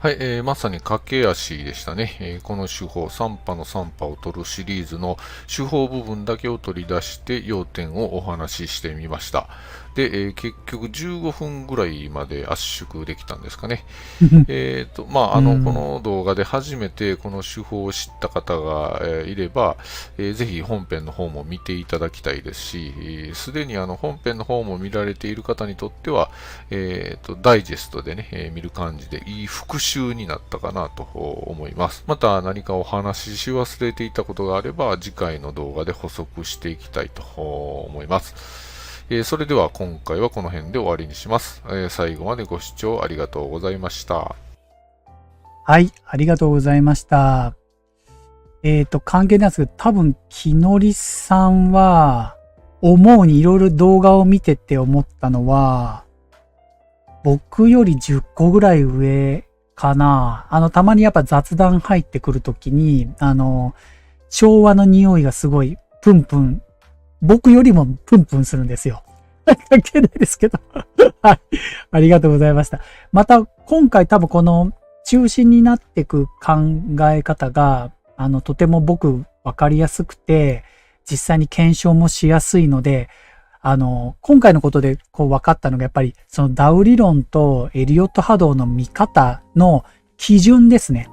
はい、まさに駆け足でしたね。この手法、3波の3波を取るシリーズの手法部分だけを取り出して要点をお話ししてみました。で、結局15分ぐらいまで圧縮できたんですかね。この動画で初めてこの手法を知った方がいれば、ぜひ本編の方も見ていただきたいですし、すでに本編の方も見られている方にとっては、ダイジェストでね、見る感じでいい復習になったかなと思います。また何かお話しし忘れていたことがあれば、次回の動画で補足していきたいと思います。それでは今回はこの辺で終わりにします。最後までご視聴ありがとうございました。はい、ありがとうございました。関係なんですけど、多分、きのりさんは、思うにいろいろ動画を見てて思ったのは、僕より10個ぐらい上かな。たまにやっぱ雑談入ってくるときに、昭和の匂いがすごい、プンプン、僕よりもプンプンするんですよ。関係ないですけど。はい。ありがとうございました。また、今回多分この中心になっていく考え方が、とても僕わかりやすくて、実際に検証もしやすいので、今回のことで分かったのがやっぱりそのダウ理論とエリオット波動の見方の基準ですね。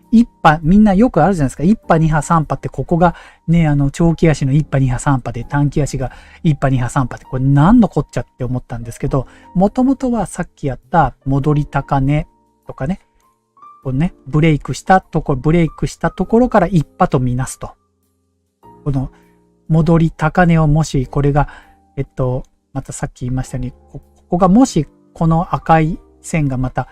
一波、みんなよくあるじゃないですか。一波、二波、三波ってここがね、長期足の一波、二波、三波で短期足が一波、二波、三波ってこれ何のこっちゃって思ったんですけど、もともとはさっきやった戻り高値とかね、このね、ブレイクしたところから一波とみなすと。この戻り高値をもしこれがまたさっき言いましたように、ここがもしこの赤い線がまた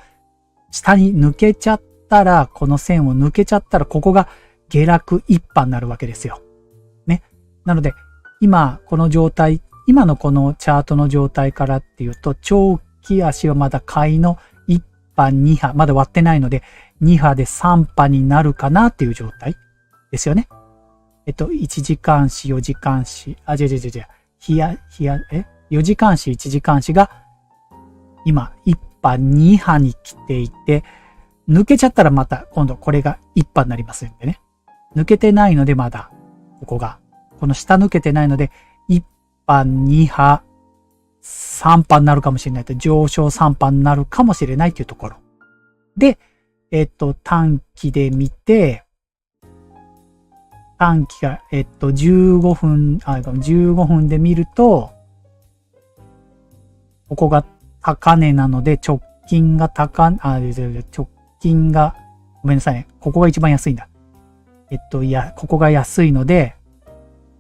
下に抜けちゃったら、この線を抜けちゃったら、ここが下落一波になるわけですよ。ね。なので、今この状態、今のこのチャートの状態からっていうと、長期足はまだ買いの一波、二波、まだ割ってないので、二波で三波になるかなっていう状態ですよね。1時間足、4時間足、4時間足、1時間足が、今、1波、2波に来ていて、抜けちゃったらまた、今度これが1波になりますんでね。抜けてないのでまだ、この下抜けてないので、1波、2波、3波になるかもしれないと、上昇3波になるかもしれないというところ。で、短期で見て、短期が、15分で見ると、ここが高値なので、直近が、ごめんなさいね。ここが一番安いんだ。ここが安いので、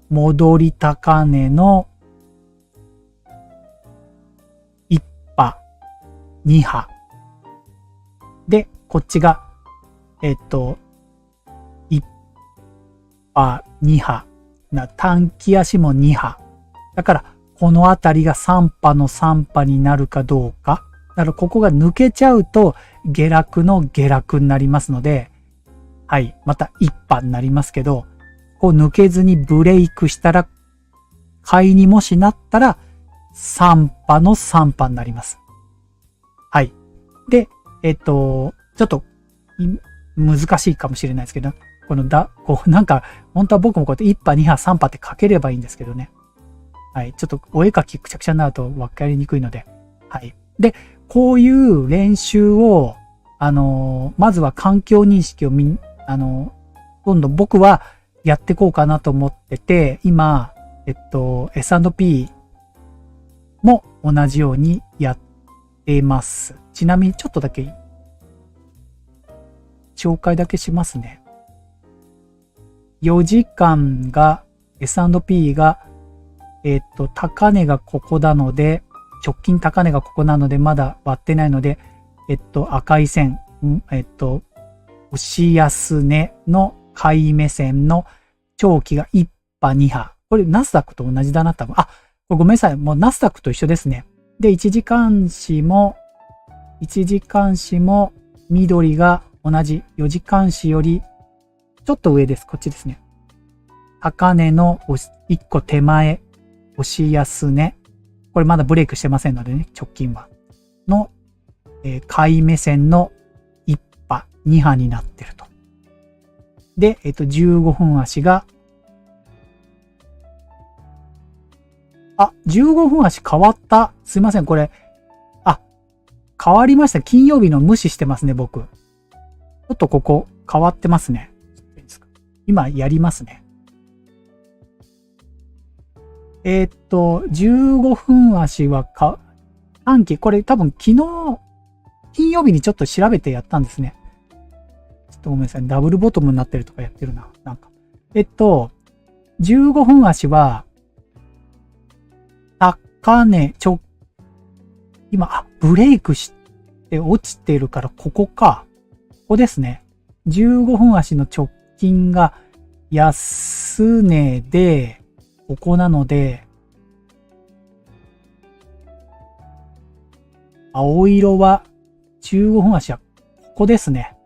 戻り高値の1波、2波。で、こっちが、1波、2波。短期足も2波。だから、このあたりが3波の3波になるかどうか。だから、ここが抜けちゃうと、下落の下落になりますので、はい。また1波になりますけど、こう抜けずにブレイクしたら、買いにもしなったら、3波の3波になります。はい。で、ちょっと、難しいかもしれないですけど、なんか、本当は僕もこうやって1波、2波、3波って書ければいいんですけどね。はい。ちょっとお絵描きくちゃくちゃになると分かりにくいので。はい。で、こういう練習を、まずは環境認識をどんどん僕はやっていこうかなと思ってて、今、S&P も同じようにやってます。ちなみにちょっとだけ、紹介だけしますね。4時間が、S&P が、高値がここなので、直近高値がここなので、まだ割ってないので、赤い線、押し安値の買い目線の長期が1波2波。これナスダックと同じだな、多分。あ、ごめんなさい。もうナスダックと一緒ですね。で、1時間足も緑が同じ。4時間足よりちょっと上です。こっちですね。高値の1個手前、押し安値。これまだブレイクしてませんのでね、直近は。の、買い目線の1波、2波になってると。で、15分足が、15分足変わった。すいません、これ。変わりました。金曜日の無視してますね、僕。ちょっとここ変わってますね。今やりますね。15分足は短期、これ多分昨日、金曜日にちょっと調べてやったんですね。ちょっとごめんなさい。ダブルボトムになってるとかやってるな。なんか。15分足は、高値、今、ブレイクして落ちてるから、ここか。ここですね。15分足の直近が安値で、ここなので、青色は15分足はここですね。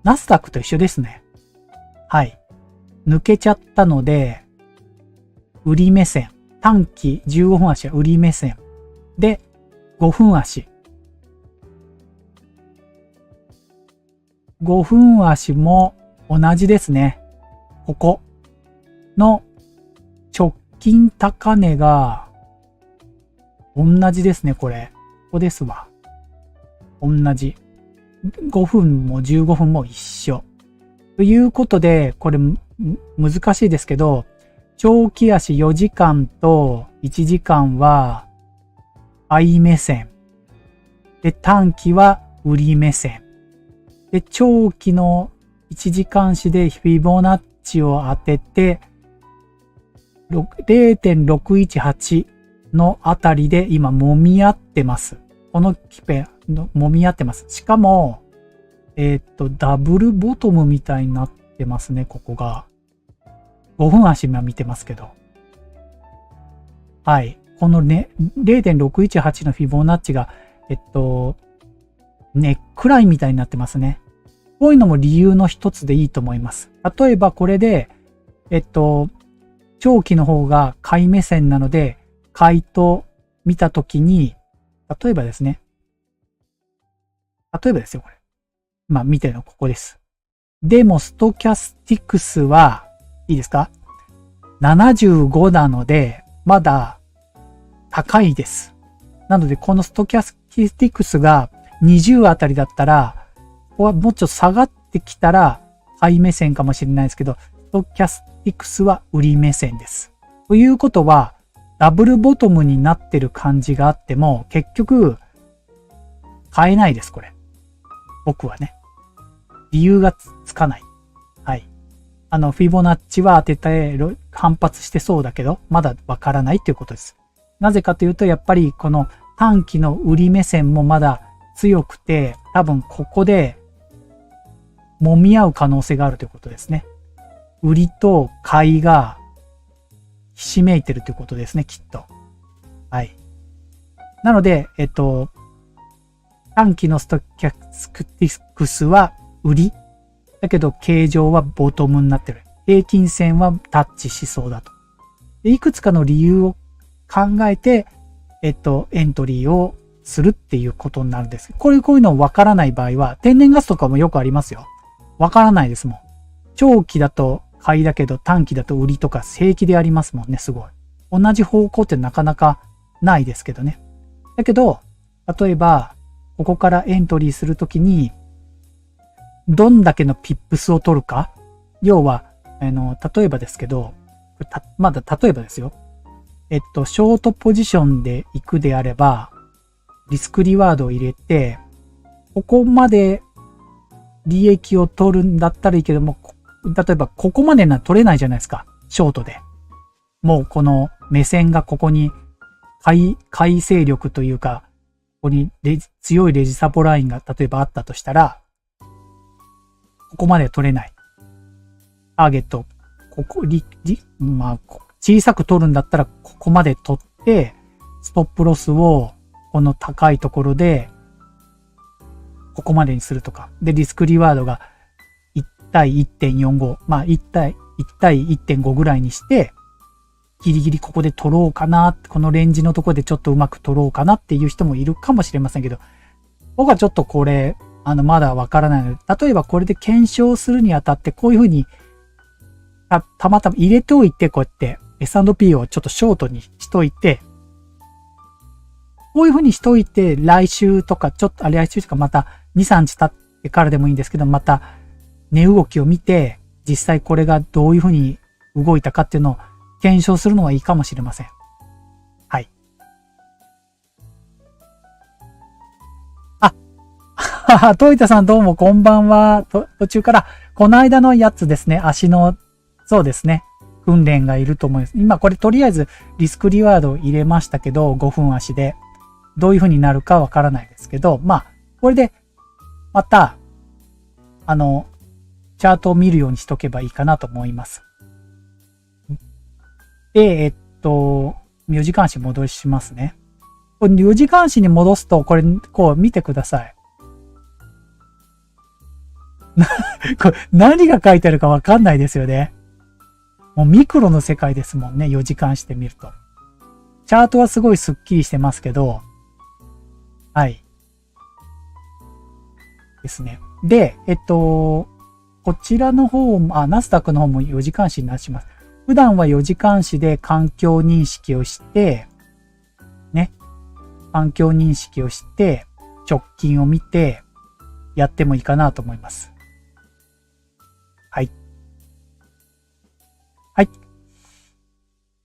ナスダックと一緒ですね。はい。抜けちゃったので、売り目線。短期15分足は売り目線。で、5分足。5分足も同じですね。ここの直近高値が同じですね、これ。ここですわ。同じ。5分も15分も一緒。ということで、これ難しいですけど、長期足4時間と1時間は買い目線。で、短期は売り目線。で、長期の1時間足でフィボナッチを当てて、0.618 のあたりで今揉み合ってます。このキペの揉み合ってます。しかも、ダブルボトムみたいになってますね、ここが。5分足今見てますけど。はい。このね、0.618 のフィボナッチが、ネックラインみたいになってますね。こういうのも理由の一つでいいと思います。例えばこれで、長期の方が買い目線なので、買いと見たときに、例えばですよ、これ。まあ、見てるのここです。でも、ストキャスティクスは、いいですか ?75 なので、まだ高いです。なので、このストキャスティクスが20あたりだったら、ここはもうちょっと下がってきたら、買い目線かもしれないですけど、ストキャスティクスは売り目線です。ということは、ダブルボトムになってる感じがあっても、結局、買えないです、これ。僕はね。理由がつかない。はい。フィボナッチは当てて反発してそうだけど、まだわからないということです。なぜかというと、やっぱりこの短期の売り目線もまだ強くて、多分ここで揉み合う可能性があるということですね。売りと買いがひしめいてるということですね、きっと。はい。なので、短期のストキャスティクスは売り。だけど、形状はボトムになってる。平均線はタッチしそうだと。でいくつかの理由を考えて、エントリーをするっていうことになるんです。こういうのわからない場合は、天然ガスとかもよくありますよ。わからないですもん。長期だと買いだけど短期だと売りとか平気でありますもんね、すごい。同じ方向ってなかなかないですけどね。だけど、例えば、ここからエントリーするときに、どんだけのピップスを取るか。要は、例えばですけど、まだ例えばですよ。ショートポジションで行くであれば、リスクリワードを入れて、ここまで利益を取るんだったらいいけども、例えばここまで取れないじゃないですか。ショートで。もうこの目線がここに買い勢力というか、ここに強いレジサポラインが例えばあったとしたら、ここまで取れない。ターゲット、まあ、小さく取るんだったらここまで取って、ストップロスをこの高いところで、ここまでにするとか。で、リスクリワードが1対 1.45。まあ、1対 1.5 ぐらいにして、ギリギリここで取ろうかな。このレンジのところでちょっとうまく取ろうかなっていう人もいるかもしれませんけど、僕はちょっとこれ、まだわからないので、例えばこれで検証するにあたって、こういうふうに、たまたま入れておいて、こうやって S&P をちょっとショートにしといて、こういうふうにしといて、来週とか、来週とかまた2、3日経ってからでもいいんですけど、また値動きを見て、実際これがどういうふうに動いたかっていうのを検証するのはいいかもしれません。はい。トイタさんどうもこんばんは。途中から、この間のやつですね、足の、そうですね、訓練がいると思います。今これとりあえずリスクリワードを入れましたけど、5分足で。どういう風になるかわからないですけど、まあ、これで、また、チャートを見るようにしとけばいいかなと思います。で、4時間足戻しますね。これ4時間足に戻すと、これ、こう見てください。これ何が書いてあるかわかんないですよね。もうミクロの世界ですもんね、4時間してみると。チャートはすごいスッキリしてますけど、はい。ですね。で、こちらの方も、ナスダックの方も4時間足になします。普段は4時間足で環境認識をして、ね。環境認識をして、直近を見て、やってもいいかなと思います。はい。はい。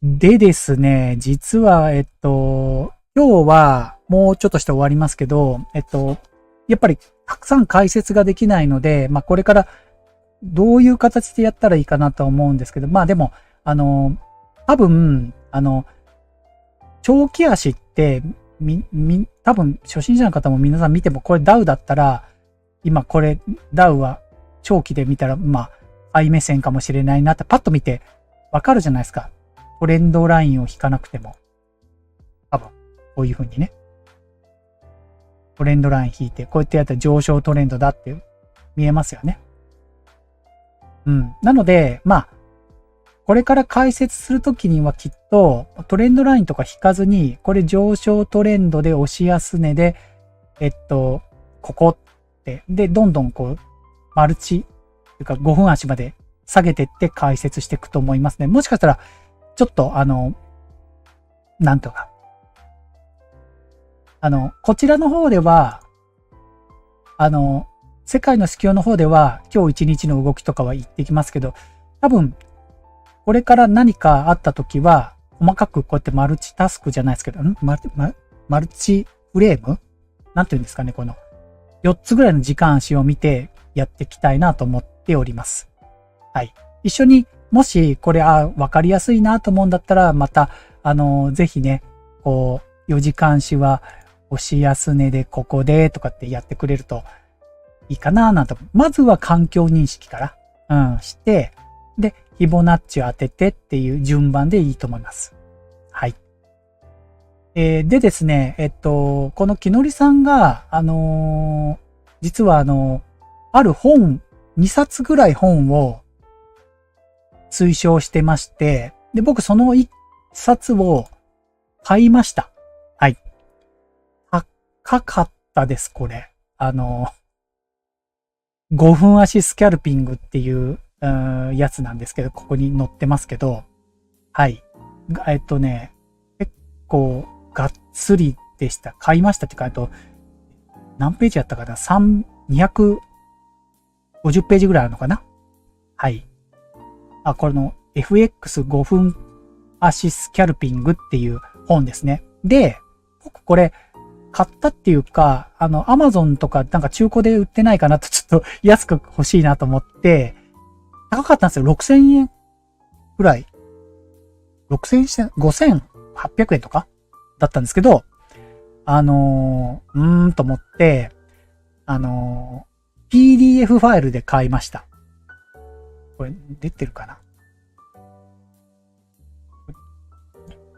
でですね、実は、今日は、もうちょっとして終わりますけど、やっぱりたくさん解説ができないので、まあこれからどういう形でやったらいいかなと思うんですけど、まあでも、多分、長期足って、多分初心者の方も皆さん見ても、これダウだったら、今これダウは長期で見たら、まあ、アイ目線かもしれないなってパッと見てわかるじゃないですか。トレンドラインを引かなくても。多分、こういう風にね。トレンドライン引いて、こうやってやったら上昇トレンドだって見えますよね。うん。なので、まあ、これから解説するときにはきっとトレンドラインとか引かずに、これ上昇トレンドで押し安値で、ここって、で、どんどんこう、マルチ、というか5分足まで下げてって解説していくと思いますね。もしかしたら、ちょっとなんとか、こちらの方では、世界の市況の方では、今日一日の動きとかは言ってきますけど、多分、これから何かあったときは、細かくこうやってマルチタスクじゃないですけど、マルチフレームなんていうんですかね、この、4つぐらいの時間足を見てやっていきたいなと思っております。はい。一緒に、もし、これ、わかりやすいなと思うんだったら、また、ぜひね、こう、4時間足は、押し安値でここで、とかってやってくれるといいかななんて。まずは環境認識から、して、で、フィボナッチを当ててっていう順番でいいと思います。はい。でですね、この木のりさんが、実はある本、2冊ぐらい本を推奨してまして、で、僕その1冊を買いました。はい。高かったです、これ。5分足スキャルピングっていう、やつなんですけど、ここに載ってますけど、はい。結構がっつりでした。買いましたっていうか、何ページやったかな ?250 ページぐらいあるのかな。はい。これの FX5 分足スキャルピングっていう本ですね。で、僕これ買ったっていうか、Amazon とかなんか中古で売ってないかなとちょっと安く欲しいなと思って、高かったんですよ。6000円ぐらい。5800円とかだったんですけど、と思って、PDF ファイルで買いました。これ、出てるかな？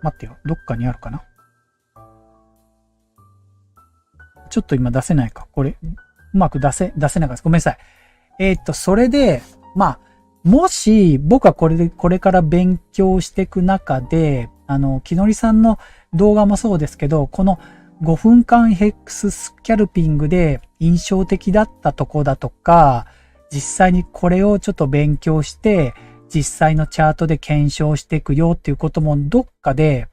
待ってよ。どっかにあるかな？ちょっと今出せないか。これ、うまく出せなかったです。ごめんなさい。それで、もし、僕はこれから勉強していく中で、きのりさんの動画もそうですけど、この5分間ヘックススキャルピングで印象的だったとこだとか、実際にこれをちょっと勉強して、実際のチャートで検証していくよっていうこともどっかで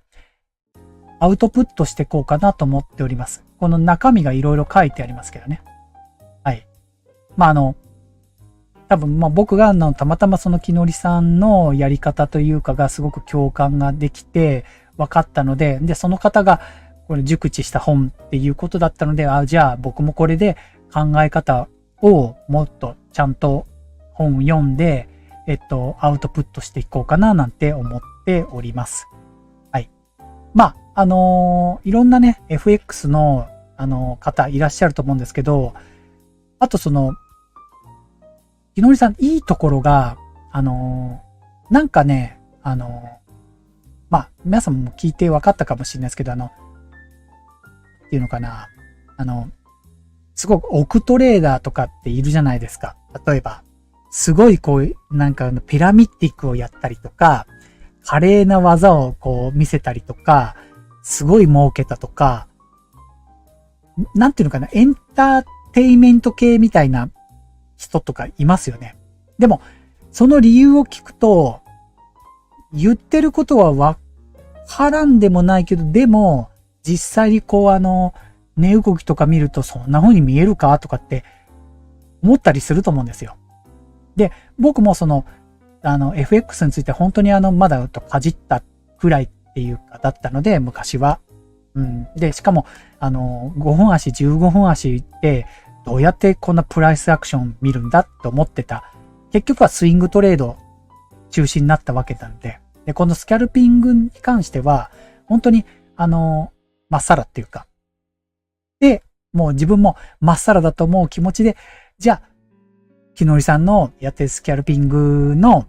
アウトプットしていこうかなと思っております。この中身がいろいろ書いてありますけどね。はい。多分、僕がたまたまそのきのりさんのやり方というかがすごく共感ができて分かったので、その方がこれ熟知した本っていうことだったので、じゃあ僕もこれで考え方をもっとちゃんと本読んで、アウトプットしていこうかななんて思っております。はい。いろんなね、FX の、方いらっしゃると思うんですけど、あときのりさん、いいところが、なんかね、皆さんも聞いて分かったかもしれないですけど、っていうのかな、すごく億トレーダーとかっているじゃないですか。例えば、すごいなんかピラミッティックをやったりとか、華麗な技を見せたりとか、すごい儲けたとか、なんていうのかな、エンターテイメント系みたいな人とかいますよね。でも、その理由を聞くと、言ってることはわからんでもないけど、でも、実際に値動きとか見るとそんな風に見えるかとかって思ったりすると思うんですよ。で、僕もFX について本当にまだかじったくらいっていうかだったので、昔は。で、しかも、5分足、15分足ってどうやってこんなプライスアクション見るんだって思ってた。結局はスイングトレード中心になったわけなんで。で、このスキャルピングに関しては、本当に、まっさらっていうか。で、もう自分もまっさらだと思う気持ちで、じゃあ、きのりさんのやってるスキャルピングの、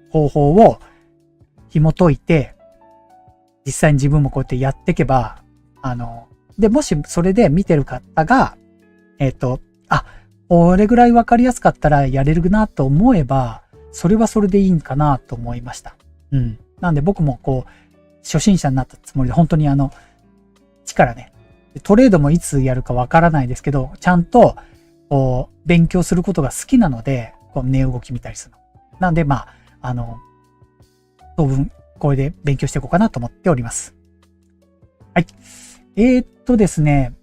方法を紐解いて、実際に自分もこうやってやっていけば、で、もしそれで見てる方が、これぐらいわかりやすかったらやれるなと思えば、それはそれでいいんかなと思いました。なんで僕も初心者になったつもりで、本当に力ね、トレードもいつやるかわからないですけど、ちゃんと、勉強することが好きなので、値動き見たりするの。なんで、当分、これで勉強していこうかなと思っております。はい。ですね。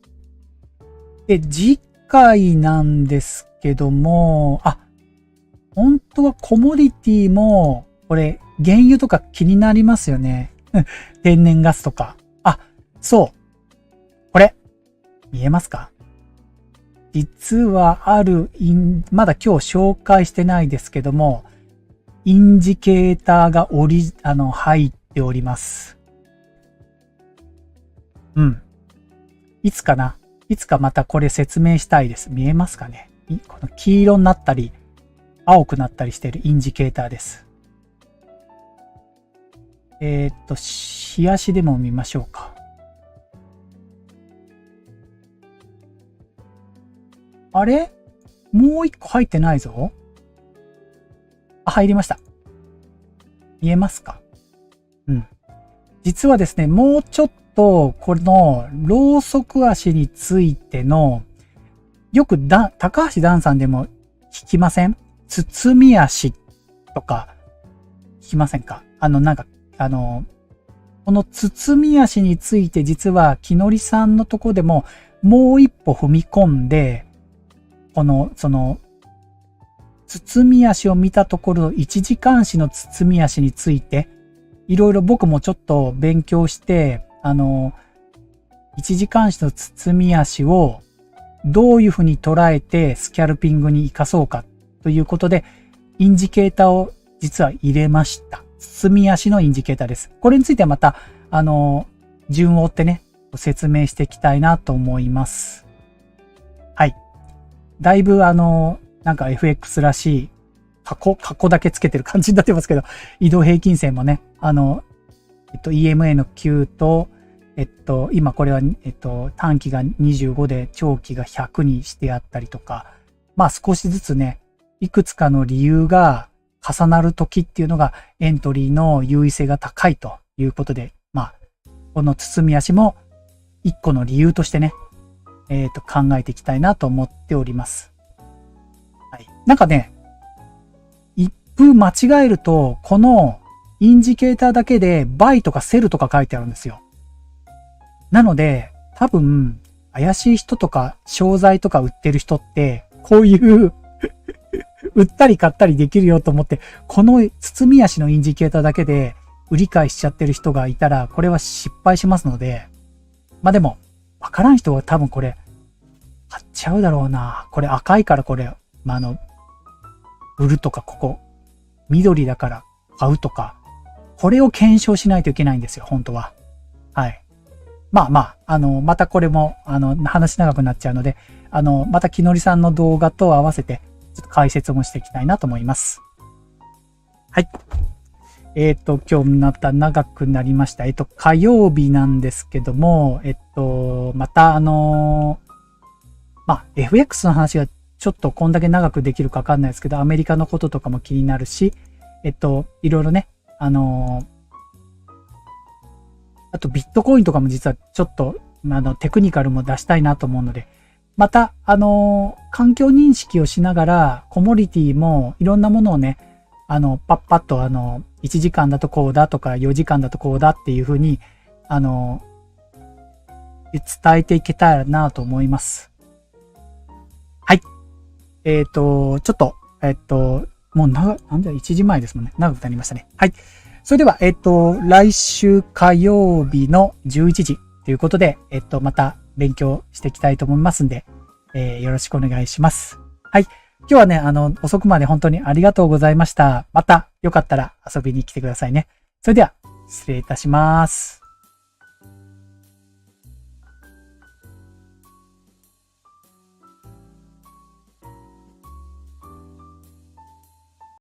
次回なんですけども、本当はコモディティも、これ、原油とか気になりますよね。天然ガスとか。そう。これ、見えますか？実はまだ今日紹介してないですけども、インジケーターが入っております。いつかまたこれ説明したいです。見えますかね？この黄色になったり、青くなったりしているインジケーターです。日足でも見ましょうか。あれ？もう一個入ってないぞ。入りました。見えますか？実はですね、もうちょっと、この、ローソク足についての、よく高橋ダンさんでも聞きません？包み足とか聞きませんか？この包み足について実は木のりさんのとこでももう一歩踏み込んで、包み足を見たところの一時監視の包み足について、いろいろ僕もちょっと勉強して、一時監視の包み足をどういうふうに捉えてスキャルピングに活かそうかということで、インジケーターを実は入れました。包み足のインジケーターです。これについてはまた、順を追ってね、説明していきたいなと思います。はい。だいぶFX らしい、過去だけつけてる感じになってますけど、移動平均線もね、EMA の9と、今これは、短期が25で長期が100にしてあったりとか、まあ少しずつね、いくつかの理由が重なる時っていうのがエントリーの優位性が高いということで、まあ、この包み足も一個の理由としてね、考えていきたいなと思っております。はい。なんかね、一風間違えると、このインジケーターだけでバイとかセルとか書いてあるんですよ。なので、多分、怪しい人とか商材とか売ってる人って、こういう売ったり買ったりできるよと思って、この包み足のインジケーターだけで売り買いしちゃってる人がいたら、これは失敗しますので、まあでも、わからん人は多分これ、買っちゃうだろうな。これ赤いからこれ、売るとかここ、緑だから買うとか、これを検証しないといけないんですよ、本当は。はい。またこれも、話長くなっちゃうので、また木のりさんの動画と合わせて、ちょっと解説もしていきたいなと思います。はい。今日また長くなりました。火曜日なんですけども、またFX の話がちょっとこんだけ長くできるかわかんないですけど、アメリカのこととかも気になるし、いろいろね、あとビットコインとかも実はちょっと、テクニカルも出したいなと思うので、また、環境認識をしながら、コモディティもいろんなものをね、パッパッと1時間だとこうだとか、4時間だとこうだっていうふうに、伝えていけたらなと思います。はい。ちょっと、もうなんだ、1時前ですもんね。長くなりましたね。はい。それでは、来週火曜日の11時ということで、また勉強していきたいと思いますんで、よろしくお願いします。はい。今日はね、遅くまで本当にありがとうございました。また、よかったら遊びに来てくださいね。それでは、失礼いたします。